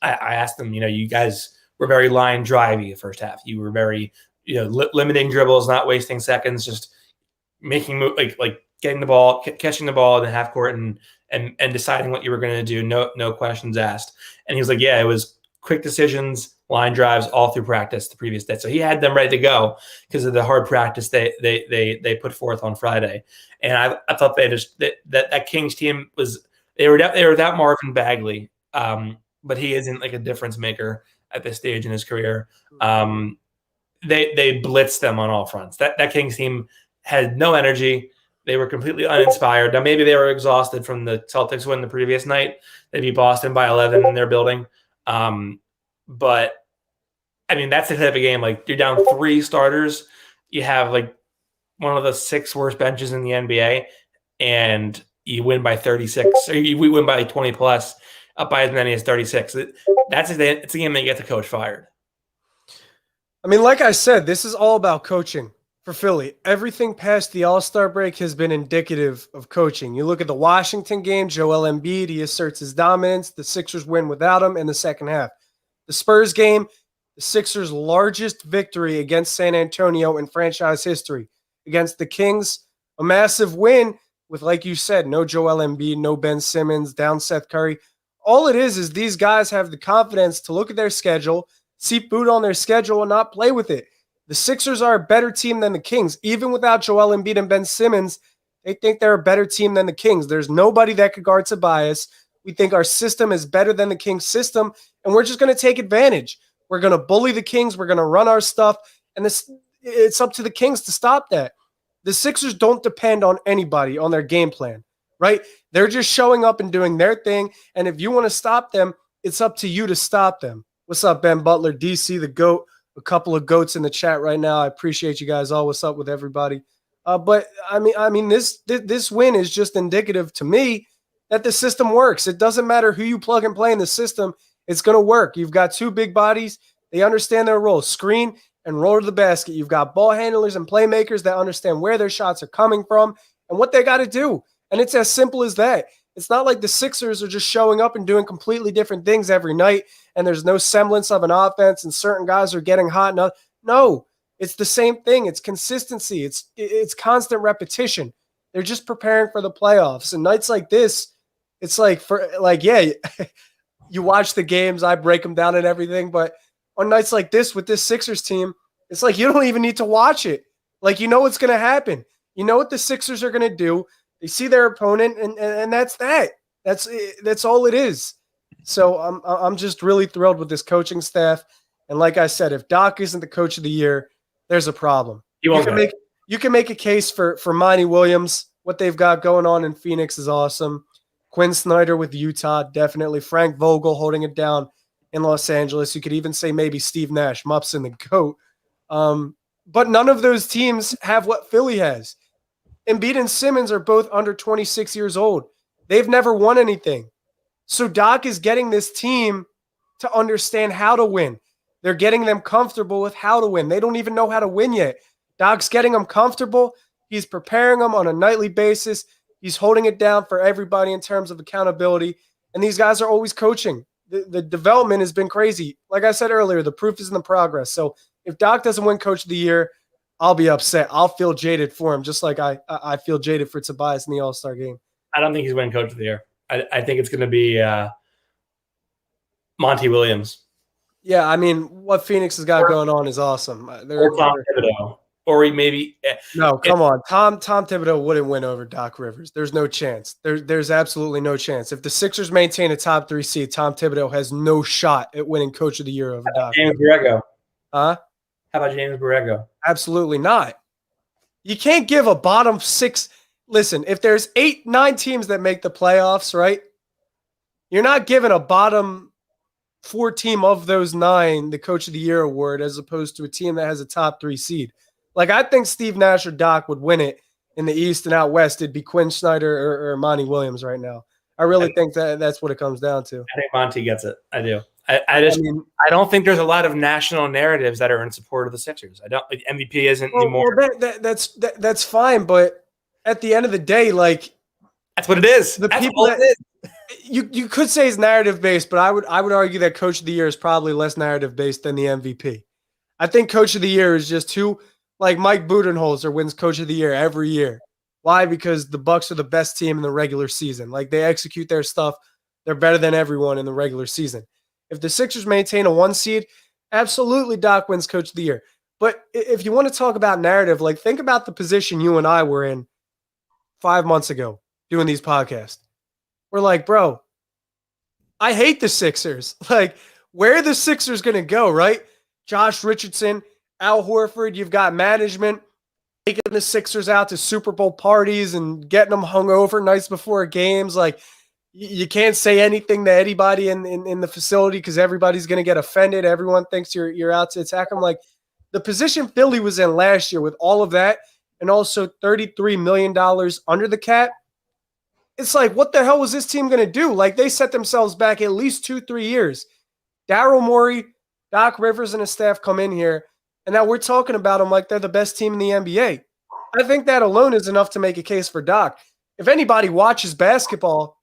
asked them. You guys were very line drivey the first half. You were very limiting dribbles, not wasting seconds, just making like getting the ball, catching the ball in the half court, and deciding what you were going to do. No questions asked. And he was like, yeah, it was quick decisions, line drives all through practice the previous day. So he had them ready to go because of the hard practice they put forth on Friday. And I thought that Kings team they were without Marvin Bagley, but he isn't like a difference maker at this stage in his career. They blitzed them on all fronts. That Kings team had no energy. They were completely uninspired. Now, maybe they were exhausted from the Celtics win the previous night. They beat Boston by 11 in their building. But, I mean, that's the type of game. Like, you're down 3 starters. You have, like, one of the 6 worst benches in the NBA, and you win by 36. Or you win by 20+, up by as many as 36. It's a game that you get the coach fired.
I mean, like I said, this is all about coaching for Philly. Everything past the All-Star break has been indicative of coaching. You look at the Washington game, Joel Embiid, he asserts his dominance. The Sixers win without him in the second half. The Spurs game, the Sixers' largest victory against San Antonio in franchise history. Against the Kings, a massive win with, like you said, no Joel Embiid, no Ben Simmons, down Seth Curry. All it is these guys have the confidence to look at their schedule, see food on their schedule, and not play with it. The Sixers are a better team than the Kings. Even without Joel Embiid and Ben Simmons, They think they're a better team than the Kings. There's nobody that could guard Tobias. We think our system is better than the Kings system, and we're just going to take advantage. We're going to bully the Kings. We're going to run our stuff, and it's up to the Kings to stop that. The Sixers don't depend on anybody on their game plan, right? They're just showing up and doing their thing, and if you want to stop them, it's up to you to stop them. What's up, Ben Butler, DC, the GOAT, a couple of GOATs in the chat right now. I appreciate you guys all. What's up with everybody? But I mean, this win is just indicative to me that the system works. It doesn't matter who you plug and play in the system. It's going to work. You've got two big bodies. They understand their role, screen and roll to the basket. You've got ball handlers and playmakers that understand where their shots are coming from and what they got to do. And it's as simple as that. It's not like the Sixers are just showing up and doing completely different things every night, and there's no semblance of an offense and certain guys are getting hot. No, it's the same thing. It's consistency. It's constant repetition. They're just preparing for the playoffs. And nights like this, it's yeah, you watch the games, I break them down and everything, but on nights like this with this Sixers team, it's like you don't even need to watch it. Like, you know what's going to happen. You know what the Sixers are going to do. They see their opponent, and that's that. That's all it is. So I'm just really thrilled with this coaching staff. And like I said, if Doc isn't the coach of the year, there's a problem. You can make a case for Monty Williams. What they've got going on in Phoenix is awesome. Quinn Snyder with Utah, definitely. Frank Vogel holding it down in Los Angeles. You could even say maybe Steve Nash, Mups in the GOAT. But none of those teams have what Philly has. Embiid and Simmons are both under 26 years old. They've never won anything. So Doc is getting this team to understand how to win. They're getting them comfortable with how to win. They don't even know how to win yet. Doc's getting them comfortable. He's preparing them on a nightly basis. He's holding it down for everybody in terms of accountability. And these guys are always coaching. The development has been crazy. Like I said earlier, the proof is in the progress. So if Doc doesn't win Coach of the Year, I'll be upset. I'll feel jaded for him, just like I feel jaded for Tobias in the All-Star game.
I don't think he's winning Coach of the Year. I think it's going to be Monty Williams.
Yeah, I mean, what Phoenix has got going on is awesome.
Or Tom Thibodeau. Or maybe
no, come on. Tom Thibodeau wouldn't win over Doc Rivers. There's no chance. There's absolutely no chance. If the Sixers maintain a top 3 seed, Tom Thibodeau has no shot at winning Coach of the Year over Doc
James
Rivers.
Borrego.
Huh?
How about James Borrego?
Absolutely not. You can't give a bottom 6. Listen, if there's 8, 9 teams that make the playoffs, right? You're not giving a bottom 4 team of those 9 the Coach of the Year award as opposed to a team that has a top 3 seed. Like, I think Steve Nash or Doc would win it in the East, and out West it'd be Quinn Snyder or Monty Williams right now. I really think that's what it comes down to.
I think Monty gets it. I do. I don't think there's a lot of national narratives that are in support of the Sixers. I don't. Like, MVP isn't anymore.
Well, that's fine, but at the end of the day, like,
that's what it is.
The people that you could say is narrative based, but I would argue that Coach of the Year is probably less narrative based than the MVP. I think Coach of the Year is just too, like, Mike Budenholzer wins Coach of the Year every year. Why? Because the Bucks are the best team in the regular season. Like, they execute their stuff. They're better than everyone in the regular season. If the Sixers maintain a 1 seed, absolutely Doc wins Coach of the Year. But if you want to talk about narrative, like, think about the position you and I were in 5 months ago doing these podcasts. We're like, bro, I hate the Sixers. Like, where are the Sixers going to go, right? Josh Richardson, Al Horford, you've got management taking the Sixers out to Super Bowl parties and getting them hung over nights before games. Like, you can't say anything to anybody in the facility because everybody's going to get offended. Everyone thinks you're out to attack them. Like, the position Philly was in last year with all of that and also $33 million under the cap, it's like, what the hell was this team going to do? Like, they set themselves back at least 2-3 years. Daryl Morey, Doc Rivers, and his staff come in here, and now we're talking about them like they're the best team in the NBA. I think that alone is enough to make a case for Doc. If anybody watches basketball,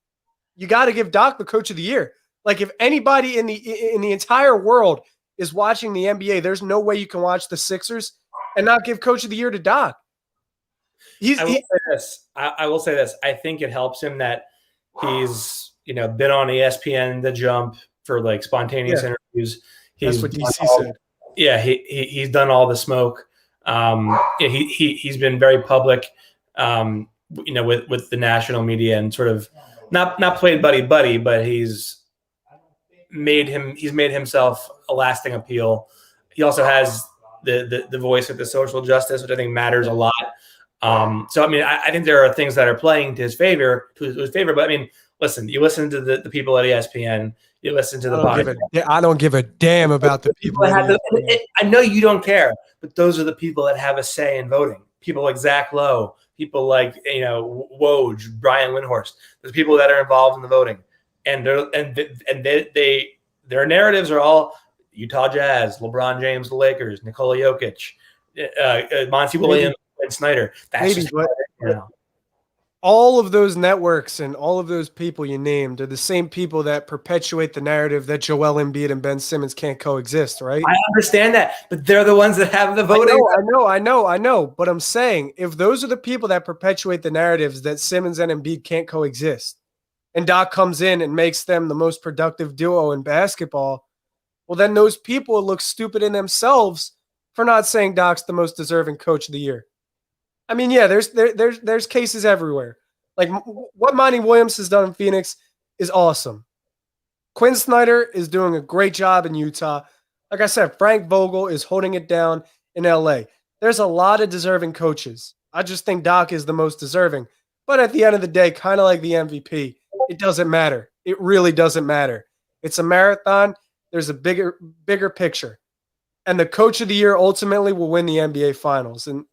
you got to give Doc the Coach of the Year. Like, if anybody in the entire world is watching the NBA, there's no way you can watch the Sixers and not give Coach of the Year to Doc.
I will say this. I think it helps him that he's, been on ESPN The Jump for, like, spontaneous interviews.
That's what DC said.
Yeah, he's done all the smoke. He's been very public. with the national media and sort of not played buddy, but he's made himself a lasting appeal. He also has the voice of the social justice, which I think matters a lot. So I mean, I think there are things that are playing to his favor, but I mean, listen, you listen to the people at ESPN, you listen to the
I don't give a damn about the people at ESPN.
I know you don't care, but those are the people that have a say in voting. People like Zach Lowe, people like Woj, Brian Windhorst. There's people that are involved in the voting, and their narratives are all Utah Jazz, LeBron James, the Lakers, Nikola Jokic, Monty Williams, and Snyder. That's just
all of those networks and all of those people you named are the same people that perpetuate the narrative that Joel Embiid and Ben Simmons can't coexist, right?
I understand that, but they're the ones that have the voting.
I know. But I'm saying if those are the people that perpetuate the narratives that Simmons and Embiid can't coexist, and Doc comes in and makes them the most productive duo in basketball, well, then those people look stupid in themselves for not saying Doc's the most deserving coach of the year. I mean, yeah, there's cases everywhere. Like what Monty Williams has done in Phoenix is awesome. Quinn Snyder is doing a great job in Utah. Like I said, Frank Vogel is holding it down in LA. There's a lot of deserving coaches. I just think Doc is the most deserving. But at the end of the day, kind of like the MVP, it doesn't matter. It really doesn't matter. It's a marathon. There's a bigger picture. And the coach of the year ultimately will win the NBA Finals. And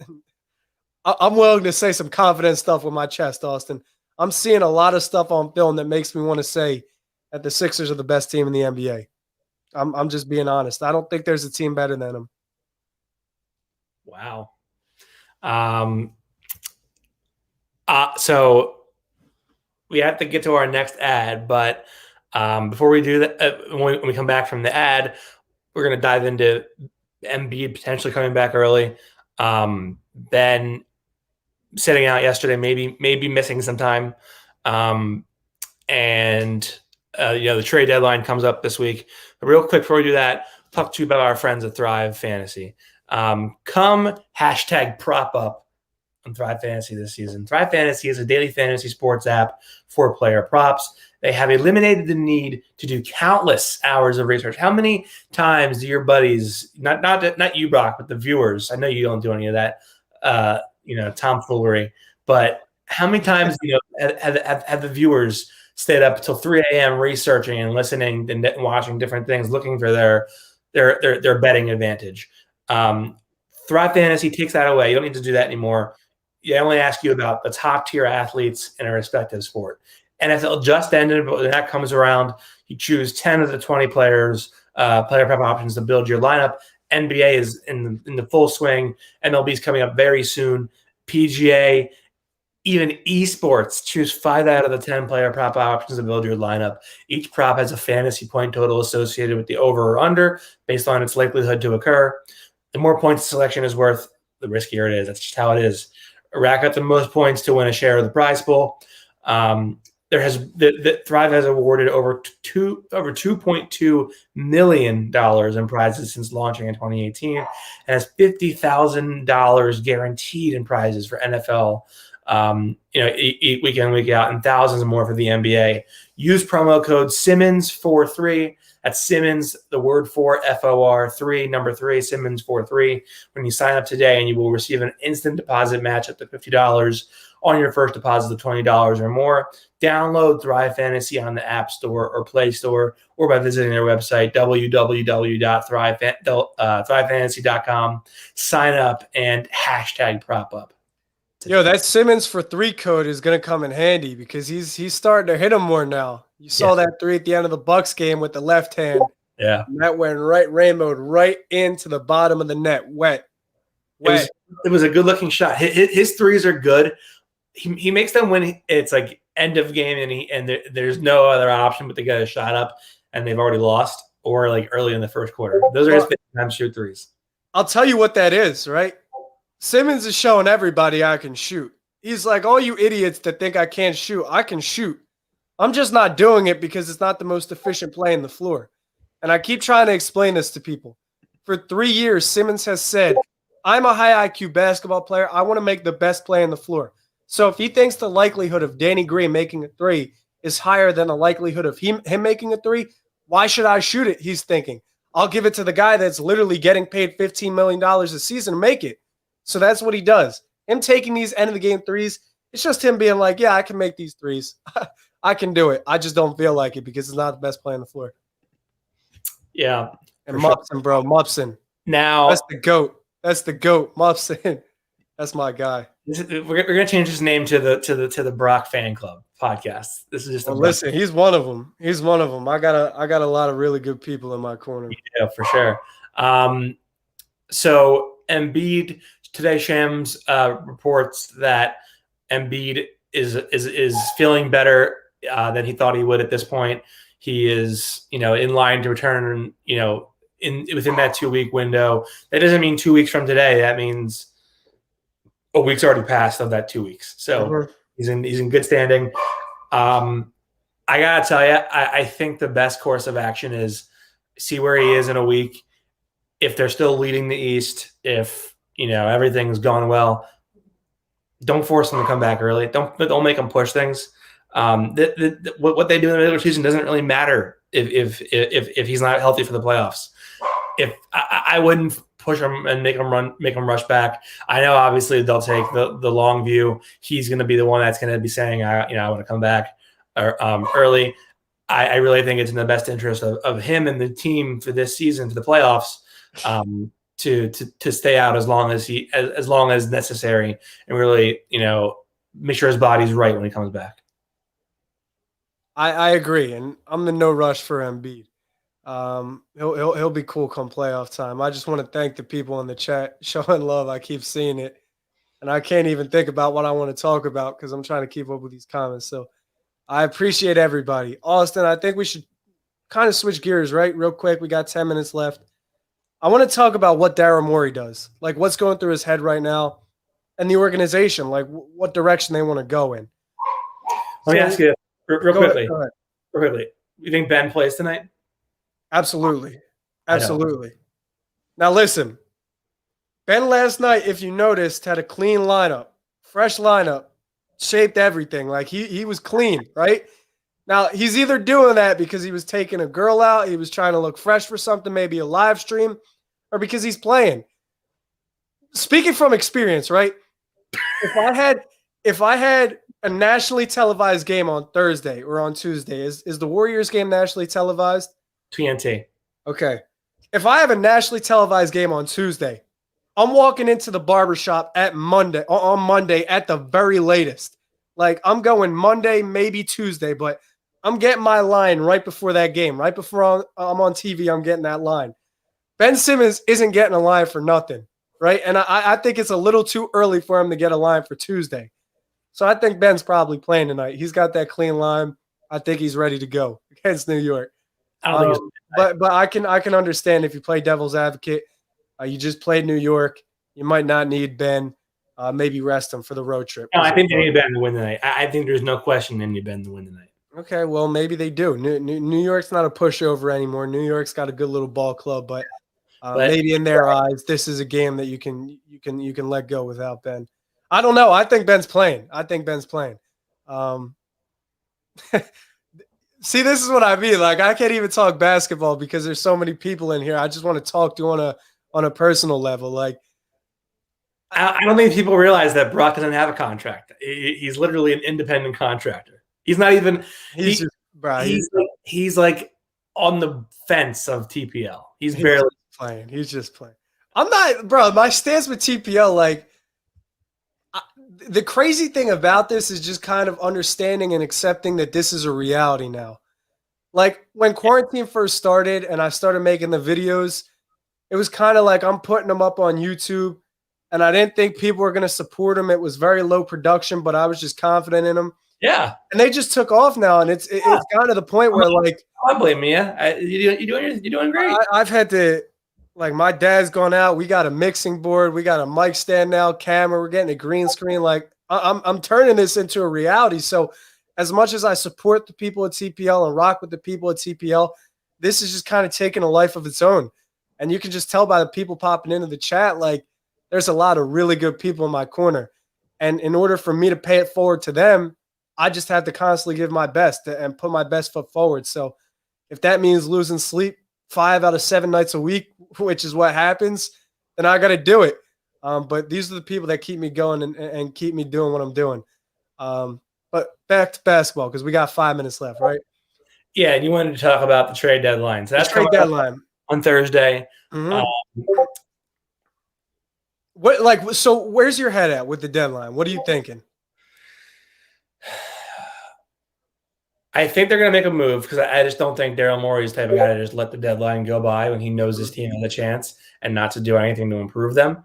I'm willing to say some confident stuff with my chest, Austin. I'm seeing a lot of stuff on film that makes me want to say that the Sixers are the best team in the NBA. I'm just being honest. I don't think there's a team better than them.
Wow. So we have to get to our next ad, but before we do that, when we come back from the ad, we're going to dive into Embiid potentially coming back early. Ben sitting out yesterday, maybe missing some time. And the trade deadline comes up this week. But real quick before we do that, talk to you about our friends at Thrive Fantasy. Come #prop up on Thrive Fantasy this season. Thrive Fantasy is a daily fantasy sports app for player props. They have eliminated the need to do countless hours of research. How many times do your buddies, not you, Brock, but the viewers, I know you don't do any of that, tomfoolery, but how many times have the viewers stayed up until 3 a.m. researching and listening and watching different things, looking for their betting advantage? Thrive Fantasy takes that away. You don't need to do that anymore. They only ask you about the top tier athletes in a respective sport. NFL just ended, but when that comes around, you choose 10 of the 20 players, player prep options to build your lineup. NBA is in the full swing. MLB is coming up very soon. PGA, even esports, choose 5 out of the 10 player prop options to build your lineup. Each prop has a fantasy point total associated with the over or under based on its likelihood to occur. The more points the selection is worth, the riskier it is. That's just how it is. Rack up the most points to win a share of the prize pool. Thrive has awarded over $2.2 million in prizes since launching in 2018, and has $50,000 guaranteed in prizes for NFL, week in, week out, and thousands more for the NBA. Use promo code Simmons43. That's Simmons, the word 4, FOR 3, number 3, Simmons43 when you sign up today, and you will receive an instant deposit match up to $50 on your first deposit of $20 or more. Download Thrive Fantasy on the App Store or Play Store, or by visiting their website, www.thrivefantasy.com. Sign up and #prop up.
Yo, that Simmons for 3 code is going to come in handy because he's starting to hit him more now. You saw that 3 at the end of the Bucks game with the left hand.
Yeah.
And that went rainbowed right into the bottom of the net. Wet.
It was a good-looking shot. His threes are good. He makes them when it's like end of game and there's no other option but to get a shot up and they've already lost, or like early in the first quarter. Those are his time shoot threes.
I'll tell you what that is, right? Simmons is showing everybody I can shoot. He's like, all you idiots that think I can't shoot, I can shoot. I'm just not doing it because it's not the most efficient play in the floor. And I keep trying to explain this to people. For 3 years, Simmons has said, I'm a high IQ basketball player. I want to make the best play on the floor. So if he thinks the likelihood of Danny Green making a three is higher than the likelihood of him making a three, why should I shoot it? He's thinking. I'll give it to the guy that's literally getting paid $15 million a season to make it. So that's what he does. Him taking these end of the game threes, it's just him being like, yeah, I can make these threes. I can do it. I just don't feel like it because it's not the best play on the floor.
Yeah.
And Mupson,
sure.
bro, Mupson.
Now
that's the GOAT. That's the GOAT, Mupson. That's my guy.
We're gonna change his name to the Brock Fan Club podcast. This is just
listen. He's one of them. He's one of them. I got a lot of really good people in my corner.
Yeah, for sure. So Embiid today, Shams reports that Embiid is feeling better than he thought he would at this point. He is, in line to return, within that 2-week window. That doesn't mean 2 weeks from today. That means a week's already passed of that 2 weeks. So he's in good standing. I gotta tell you, I think the best course of action is see where he is in a week. If they're still leading the East, if everything's gone well, don't force them to come back early. Don't make them push things. What they do in the regular season doesn't really matter if he's not healthy for the playoffs. If I wouldn't push him and make him rush back. I know obviously they'll take the long view. He's going to be the one that's going to be saying, I want to come back early. I really think it's in the best interest of him and the team for this season, for the playoffs, to stay out as long as necessary and really, make sure his body's right when he comes back.
I agree, and I'm the no rush for Embiid. He'll be cool come playoff time. I just want to thank the people in the chat showing love. I keep seeing it, and I can't even think about what I want to talk about because I'm trying to keep up with these comments. So I appreciate everybody. Austin, I think we should kind of switch gears, right? Real quick. We got 10 minutes left. I want to talk about what Daryl Morey does, like what's going through his head right now and the organization, like what direction they want to go in.
Let me ask you real quickly.
Go ahead.
Real quickly. You think Ben plays tonight?
Absolutely. Now listen, Ben last night, if you noticed, had a clean lineup, fresh lineup, shaped everything. Like he was clean, right? Now he's either doing that because he was taking a girl out, he was trying to look fresh for something, maybe a live stream, or because he's playing. Speaking from experience, right? If I had a nationally televised game on Thursday or on Tuesday, is the Warriors game nationally televised?
TNT.
Okay. If I have a nationally televised game on Tuesday, I'm walking into the barbershop on Monday at the very latest. Like I'm going Monday, maybe Tuesday, but I'm getting my line right before that game. Right before I'm on TV, I'm getting that line. Ben Simmons isn't getting a line for nothing, right? And I think it's a little too early for him to get a line for Tuesday. So I think Ben's probably playing tonight. He's got that clean line. I think he's ready to go against New York. But I can understand if you play devil's advocate. You just played New York. You might not need Ben. Maybe rest him for the road trip.
No, I think they need Ben to win tonight. I think there's no question they need Ben to win tonight.
Okay, well maybe they do. New York's not a pushover anymore. New York's got a good little ball club, but maybe in their eyes, this is a game that you can let go without Ben. I don't know. I think Ben's playing. See, this is what I mean. Like, I can't even talk basketball because there's so many people in here. I just want to talk to on a personal level. Like,
I don't think people realize that Brock doesn't have a contract. He's literally an independent contractor. He's not even. He's like on the fence of TPL. He's barely
playing. He's just playing. I'm not, bro. My stance with TPL, like. The crazy thing about this is just kind of understanding and accepting that this is a reality now. Like when quarantine first started and I started making the videos, it was kind of like I'm putting them up on YouTube and I didn't think people were going to support them. It was very low production, but I was just confident in them.
Yeah.
And they just took off now. And it's gotten to the point where like,
I blame you. You're doing great.
I've had to, like my dad's gone out. We got a mixing board. We got a mic stand now, camera. We're getting a green screen. Like I'm turning this into a reality. So as much as I support the people at TPL and rock with the people at TPL, this is just kind of taking a life of its own. And you can just tell by the people popping into the chat, like there's a lot of really good people in my corner. And in order for me to pay it forward to them, I just have to constantly give my best and put my best foot forward. So if that means losing sleep 5 out of 7 nights a week, which is what happens, then I got to do it. But these are the people that keep me going and keep me doing what I'm doing. But back to basketball because we got 5 minutes left, right?
Yeah, and you wanted to talk about the trade deadline. So that's
trade
coming up
deadline
on Thursday.
Mm-hmm. So where's your head at with the deadline? What are you thinking?
I think they're going to make a move because I just don't think Daryl Morey's the type of guy to just let the deadline go by when he knows his team has a chance and not to do anything to improve them.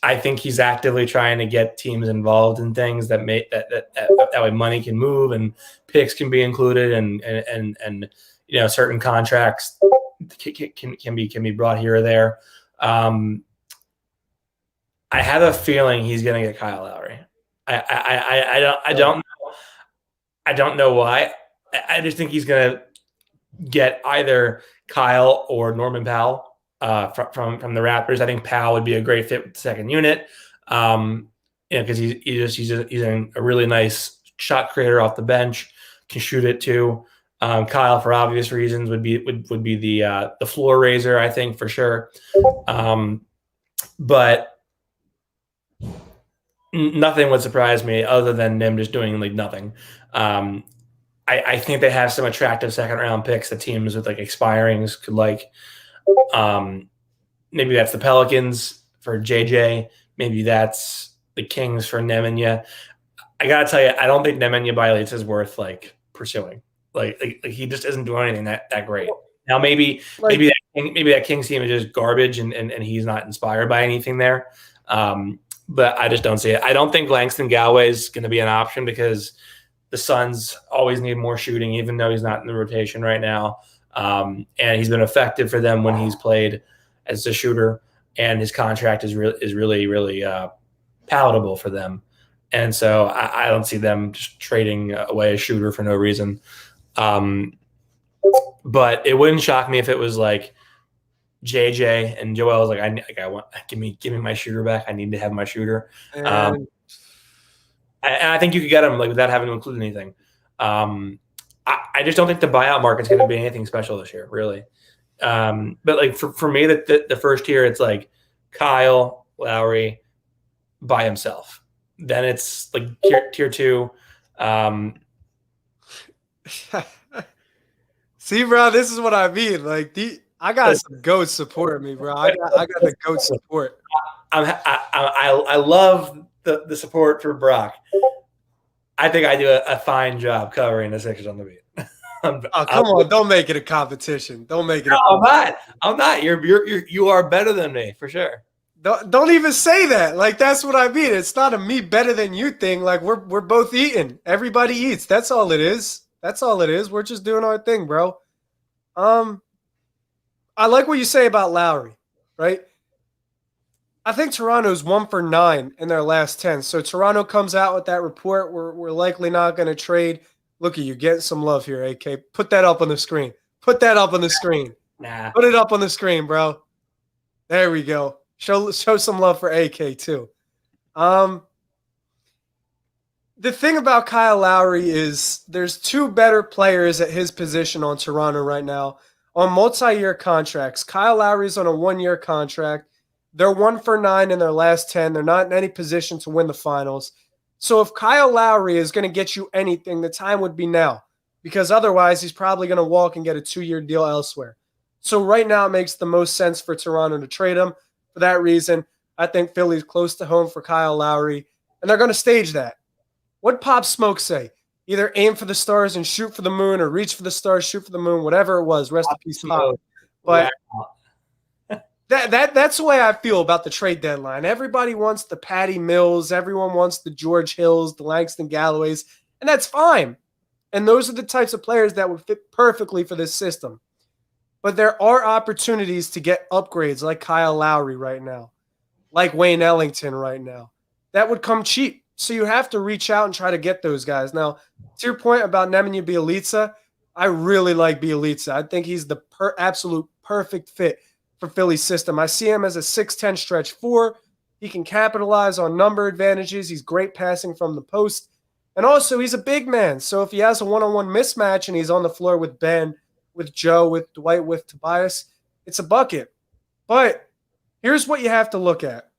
I think he's actively trying to get teams involved in things that way money can move and picks can be included and certain contracts can be brought here or there. I have a feeling he's going to get Kyle Lowry. I don't know why. I just think he's going to get either Kyle or Norman Powell from the Raptors. I think Powell would be a great fit with the second unit, because he's a really nice shot creator off the bench, can shoot it too. Kyle, for obvious reasons, would be the floor raiser, I think, for sure. But nothing would surprise me other than them just doing nothing. I think they have some attractive second round picks that teams with expirings could like. Maybe that's the Pelicans for JJ. Maybe that's the Kings for Nemanja. I gotta tell you, I don't think Nemanja Bjelica is worth pursuing. He just isn't doing anything that great. Now maybe that Kings team is just garbage and he's not inspired by anything there. But I just don't see it. I don't think Langston Galloway is going to be an option because the Suns always need more shooting, even though he's not in the rotation right now. And he's been effective for them when he's played as a shooter, and his contract is really palatable for them. And so I don't see them just trading away a shooter for no reason. But it wouldn't shock me if it was JJ and Joel was give me my shooter back. I need to have my shooter. And I think you could get him without having to include anything. I just don't think the buyout market's going to be anything special this year, really. But for me, the first tier, it's Kyle Lowry by himself. Then it's tier 2.
See, bro, this is what I mean. I got some goats supporting me, bro. I got the goat support.
I love the support for Brock. I think I do a fine job covering the Sixers on the beat.
Come on! Don't make it a competition. Don't make it.
No, I'm not. You are better than me for sure.
Don't even say that. That's what I mean. It's not a me better than you thing. We're both eating. Everybody eats. That's all it is. That's all it is. We're just doing our thing, bro. I like what you say about Lowry, right? I think Toronto's 1 for 9 in their last 10. So Toronto comes out with that report. We're likely not going to trade. Look at you getting some love here, AK. Put that up on the screen. Put that up on the screen.
Nah.
Put it up on the screen, bro. There we go. Show some love for AK too. The thing about Kyle Lowry is there's 2 better players at his position on Toronto right now on multi-year contracts. Kyle Lowry's on a 1-year contract. They're 1 for 9 in their last 10. They're not in any position to win the finals. So if Kyle Lowry is going to get you anything, the time would be now, because otherwise he's probably going to walk and get a 2-year deal elsewhere. So right now it makes the most sense for Toronto to trade him. For that reason, I think Philly's close to home for Kyle Lowry, and they're going to stage that. What Pop Smoke say? Either aim for the stars and shoot for the moon, or reach for the stars, shoot for the moon, whatever it was. Rest in peace, Pop. But that's the way I feel about the trade deadline. Everybody wants the Patty Mills. Everyone wants the George Hills, the Langston Galloways, and that's fine. And those are the types of players that would fit perfectly for this system. But there are opportunities to get upgrades like Kyle Lowry right now, like Wayne Ellington right now. That would come cheap. So you have to reach out and try to get those guys. Now, to your point about Nemanja Bjelica, I really like Bjelica. I think he's the absolute perfect fit for Philly's system. I see him as a 6'10 stretch 4. He can capitalize on number advantages. He's great passing from the post. And also, he's a big man. So if he has a one-on-one mismatch and he's on the floor with Ben, with Joe, with Dwight, with Tobias, it's a bucket. But here's what you have to look at.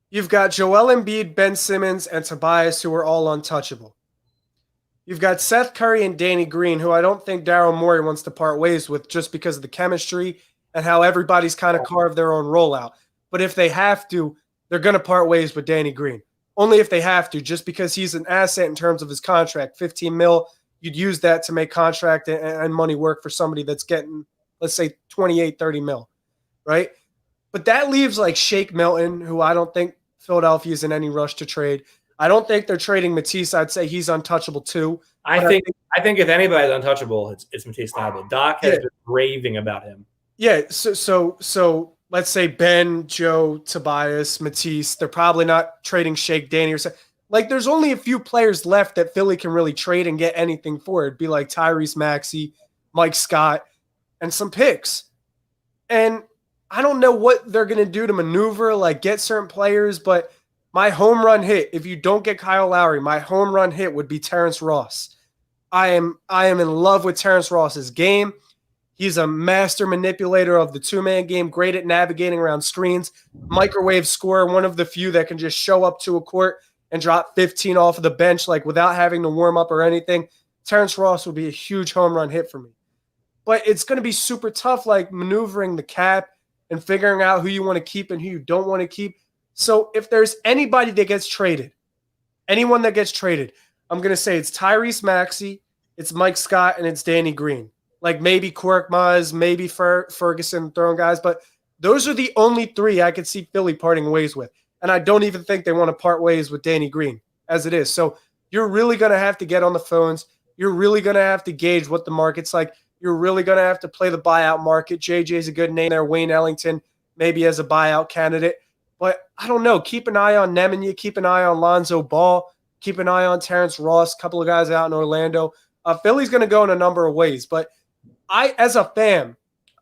You've got Joel Embiid, Ben Simmons, and Tobias, who are all untouchable. You've got Seth Curry and Danny Green, who I don't think Daryl Morey wants to part ways with just because of the chemistry and how everybody's kind of carved their own rollout. But if they have to, they're going to part ways with Danny Green. Only if they have to, just because he's an asset in terms of his contract. 15 mil, you'd use that to make contract and money work for somebody that's getting, let's say, 28, 30 mil, right? But that leaves like Shake Milton, who I don't think Philadelphia is in any rush to trade. I don't think they're trading Matisse. I'd say he's untouchable too.
I think if anybody's untouchable, it's Matisse Thybulle. Doc has been raving about him.
Yeah. So let's say Ben, Joe, Tobias, Matisse. They're probably not trading Shake, Danny, or something. Like there's only a few players left that Philly can really trade and get anything for. It'd be like Tyrese Maxey, Mike Scott, and some picks. And I don't know what they're going to do to maneuver, like get certain players, but my home run hit, if you don't get Kyle Lowry, my home run hit would be Terrence Ross. I am in love with Terrence Ross's game. He's a master manipulator of the two-man game, great at navigating around screens, microwave scorer, one of the few that can just show up to a court and drop 15 off of the bench like without having to warm up or anything. Terrence Ross would be a huge home run hit for me. But it's going to be super tough, like maneuvering the cap and figuring out who you want to keep and who you don't want to keep. So if there's anybody that gets traded, anyone that gets traded, I'm going to say it's Tyrese Maxey, it's Mike Scott, and it's Danny Green. Like maybe Korkmaz, maybe Ferguson throwing guys, but those are the only three I could see Philly parting ways with. And I don't even think they want to part ways with Danny Green as it is. So you're really going to have to get on the phones. You're really going to have to gauge what the market's like. You're really going to have to play the buyout market. JJ's a good name there. Wayne Ellington maybe as a buyout candidate. But I don't know. Keep an eye on Nemanja. Keep an eye on Lonzo Ball. Keep an eye on Terrence Ross. A couple of guys out in Orlando. Philly's going to go in a number of ways. But I, as a fan,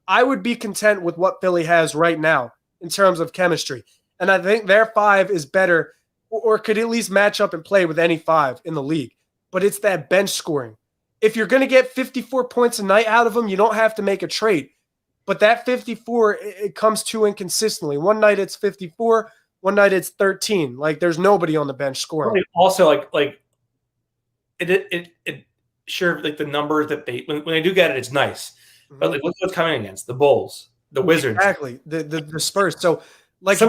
I would be content with what Philly has right now in terms of chemistry. And I think their five is better or could at least match up and play with any five in the league. But it's that bench scoring. If you're going to get 54 points a night out of them, you don't have to make a trade. But that 54, it comes too inconsistently. One night it's 54, one night it's 13. Like there's nobody on the bench scoring.
Also, like it sure, like the numbers that when they do get it, it's nice. Mm-hmm. But like look what's coming against the Bulls, the Wizards,
exactly the Spurs. So like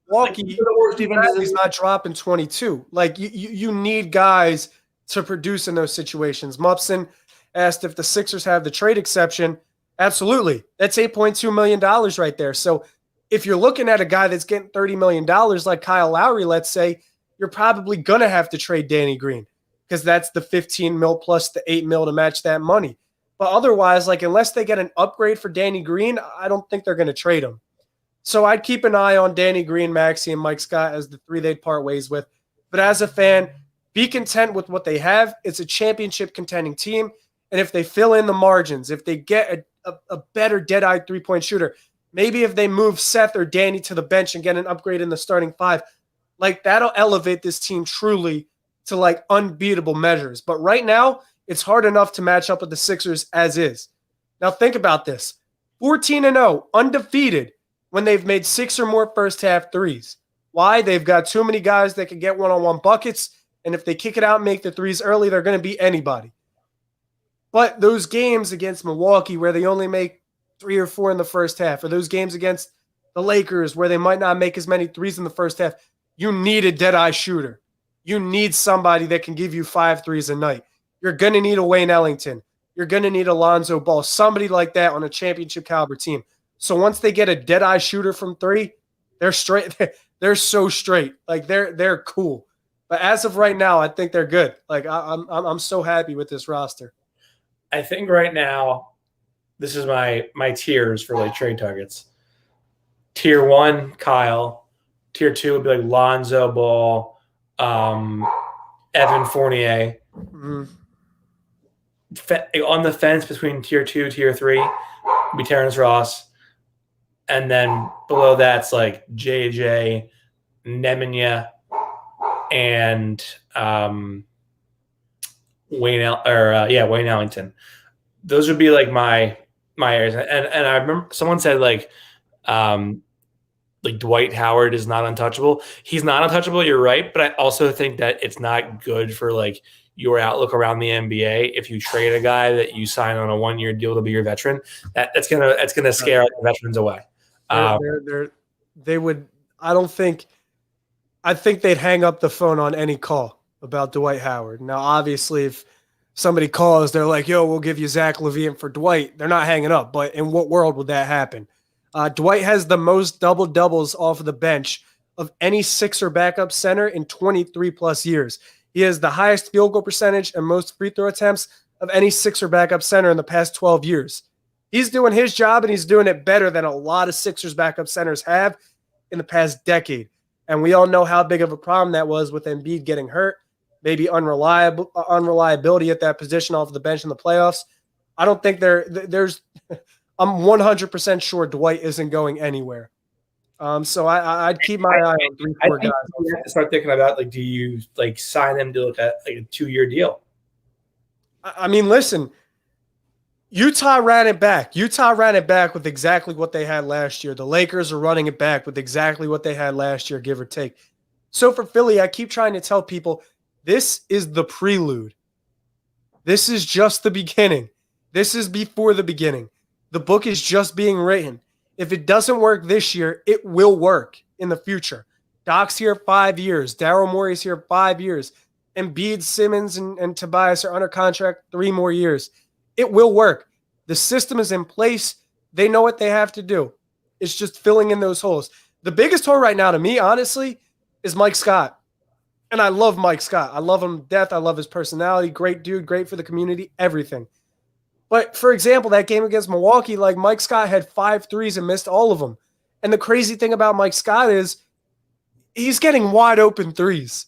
Milwaukee, he's not dropping 22. Like you need guys to produce in those situations. Mupson asked if the Sixers have the trade exception. Absolutely. That's $8.2 million right there. So if you're looking at a guy that's getting $30 million like Kyle Lowry, let's say, you're probably going to have to trade Danny Green because that's the 15 mil plus the 8 mil to match that money. But otherwise, like unless they get an upgrade for Danny Green, I don't think they're going to trade him. So I'd keep an eye on Danny Green, Maxey, and Mike Scott as the three they'd part ways with. But as a fan, be content with what they have. It's a championship contending team. And if they fill in the margins, if they get a better dead-eye three-point shooter, maybe if they move Seth or Danny to the bench and get an upgrade in the starting five, like that'll elevate this team truly to like unbeatable measures. But right now, it's hard enough to match up with the Sixers as is. Now think about this. 14-0, undefeated when they've made 6 or more first-half threes. Why? They've got too many guys that can get one-on-one buckets, and if they kick it out and make the threes early, they're going to beat anybody. But those games against Milwaukee where they only make 3 or 4 in the first half, or those games against the Lakers where they might not make as many threes in the first half, you need a dead-eye shooter. You need somebody that can give you 5 threes a night. You're going to need a Wayne Ellington. You're going to need a Lonzo Ball, somebody like that on a championship caliber team. So once they get a dead-eye shooter from 3, they're straight. They're so straight. Like they're cool. But as of right now, I think they're good. Like I'm so happy with this roster.
I think right now, this is my tiers for like trade targets. Tier 1, Kyle. Tier 2 would be like Lonzo Ball, Evan Fournier.
Mm-hmm.
On the fence between tier 2, tier 3 would be Terrence Ross. and then below that's like JJ, Nemanja, and Wayne Ellington. Those would be like my areas. And I remember someone said like Dwight Howard is not untouchable. He's not untouchable, you're right, but I also think that it's not good for like your outlook around the NBA if you trade a guy that you sign on a 1-year deal to be your veteran. That's gonna scare the veterans away.
They would. I don't think. I think they'd hang up the phone on any call about Dwight Howard. Now, obviously, if somebody calls, they're like, "Yo, we'll give you Zach LaVine for Dwight." They're not hanging up. But in what world would that happen? Dwight has the most double-doubles off of the bench of any Sixer backup center in 23 plus years. He has the highest field goal percentage and most free throw attempts of any Sixer backup center in the past 12 years. He's doing his job, and he's doing it better than a lot of Sixers backup centers have in the past decade. And we all know how big of a problem that was with Embiid getting hurt, maybe unreliability at that position off the bench in the playoffs. I don't think there's – I'm 100% sure Dwight isn't going anywhere. So I'd keep my eye on 3-4 guys.
You have to start thinking about, like, do you, like, sign him to like a 2-year deal?
I mean, listen, Utah ran it back. Utah ran it back with exactly what they had last year. The Lakers are running it back with exactly what they had last year, give or take. So for Philly, I keep trying to tell people this is the prelude. This is just the beginning. This is before the beginning. The book is just being written. If it doesn't work this year, it will work in the future. Doc's here 5 years. Daryl Morey's here 5 years. Embiid, Simmons, and Tobias are under contract 3 more years. It will work. The system is in place. They know what they have to do. It's just filling in those holes. The biggest hole right now to me, honestly, is Mike Scott. And I love Mike Scott. I love him to death. I love his personality. Great dude, great for the community, everything. But, for example, that game against Milwaukee, like Mike Scott had 5 threes and missed all of them. And the crazy thing about Mike Scott is he's getting wide open threes.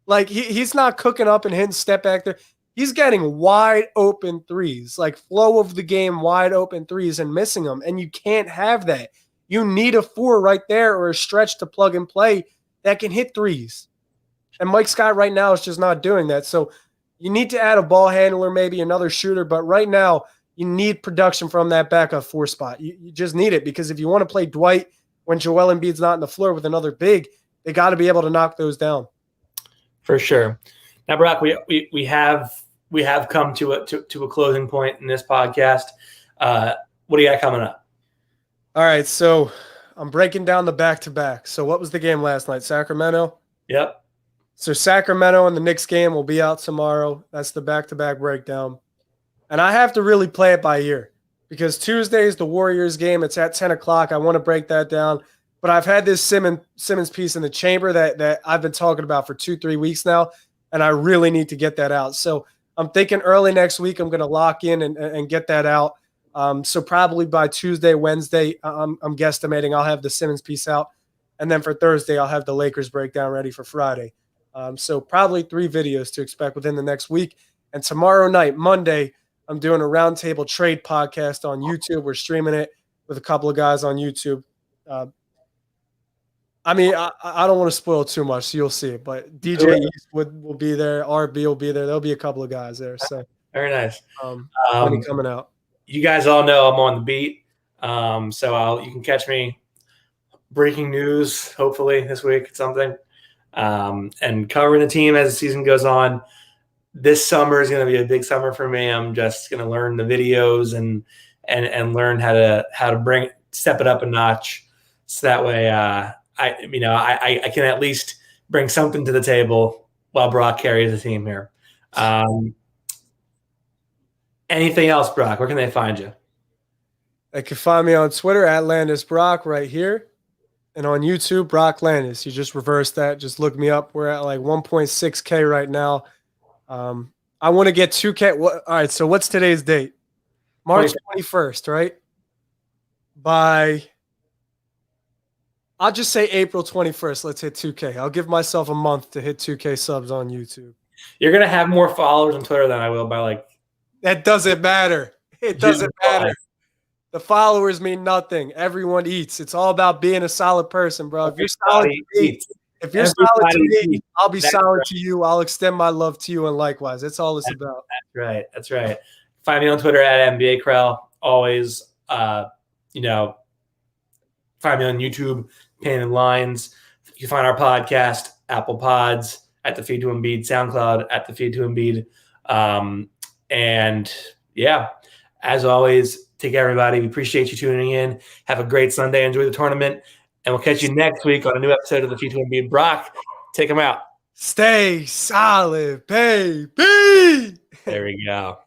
Like, he's not cooking up and hitting step back there. He's getting wide open threes, like flow of the game, wide open threes and missing them. And you can't have that. You need a 4 right there or a stretch to plug and play that can hit threes. And Mike Scott right now is just not doing that. So you need to add a ball handler, maybe another shooter. But right now, you need production from that backup 4 spot. You just need it because if you want to play Dwight when Joel Embiid's not on the floor with another big, they got to be able to knock those down.
For sure. Now, Brock, we have come to a closing point in this podcast. What do you got coming up?
All right, so I'm breaking down the back-to-back. So what was the game last night? Sacramento?
Yep.
So Sacramento and the Knicks game will be out tomorrow. That's the back-to-back breakdown. And I have to really play it by ear because Tuesday is the Warriors game. It's at 10 o'clock. I want to break that down. But I've had this Simmons piece in the chamber that I've been talking about for 2-3 weeks now, and I really need to get that out. So I'm thinking early next week I'm going to lock in and get that out. So probably by Tuesday, Wednesday, I'm guesstimating I'll have the Simmons piece out. And then for Thursday, I'll have the Lakers breakdown ready for Friday. So probably 3 videos to expect within the next week. And tomorrow night, Monday, I'm doing a roundtable trade podcast on YouTube. We're streaming it with a couple of guys on YouTube. I mean, I don't want to spoil too much, so you'll see it. But DJ Eastwood will be there. RB will be there. There'll be a couple of guys there. So
very nice.
Money coming out.
You guys all know I'm on the beat, so you can catch me breaking news hopefully this week something, and covering the team as the season goes on. This summer is going to be a big summer for me. I'm just going to learn the videos and learn how to step it up a notch, so that way I can at least bring something to the table while Brock carries the team here. Anything else, Brock? Where can they find you?
They can find me on Twitter at LandisBrock right here. And on YouTube, Brock Landis. You just reverse that. Just look me up. We're at like 1.6K right now. I want to get 2K. All right, so what's today's date? March 21st, right? I'll just say April 21st. Let's hit 2K. I'll give myself a month to hit 2K subs on YouTube.
You're going to have more followers on Twitter than I will by like.
That doesn't matter. It doesn't matter. The followers mean nothing. Everyone eats. It's all about being a solid person, bro. If you're solid to me, I'll be solid to you. I'll extend my love to you, and likewise. That's all it's about.
That's right. That's right. Find me on Twitter at NBA Krell. Always, find me on YouTube, Painted Lines. You can find our podcast, Apple Pods, at the Feed to Embiid, SoundCloud, at the Feed to Embiid. And yeah, as always, take care, everybody. We appreciate you tuning in. Have a great Sunday. Enjoy the tournament. And we'll catch you next week on a new episode of the Feed to Embiid. Brock, take them out.
Stay solid, baby.
There we go.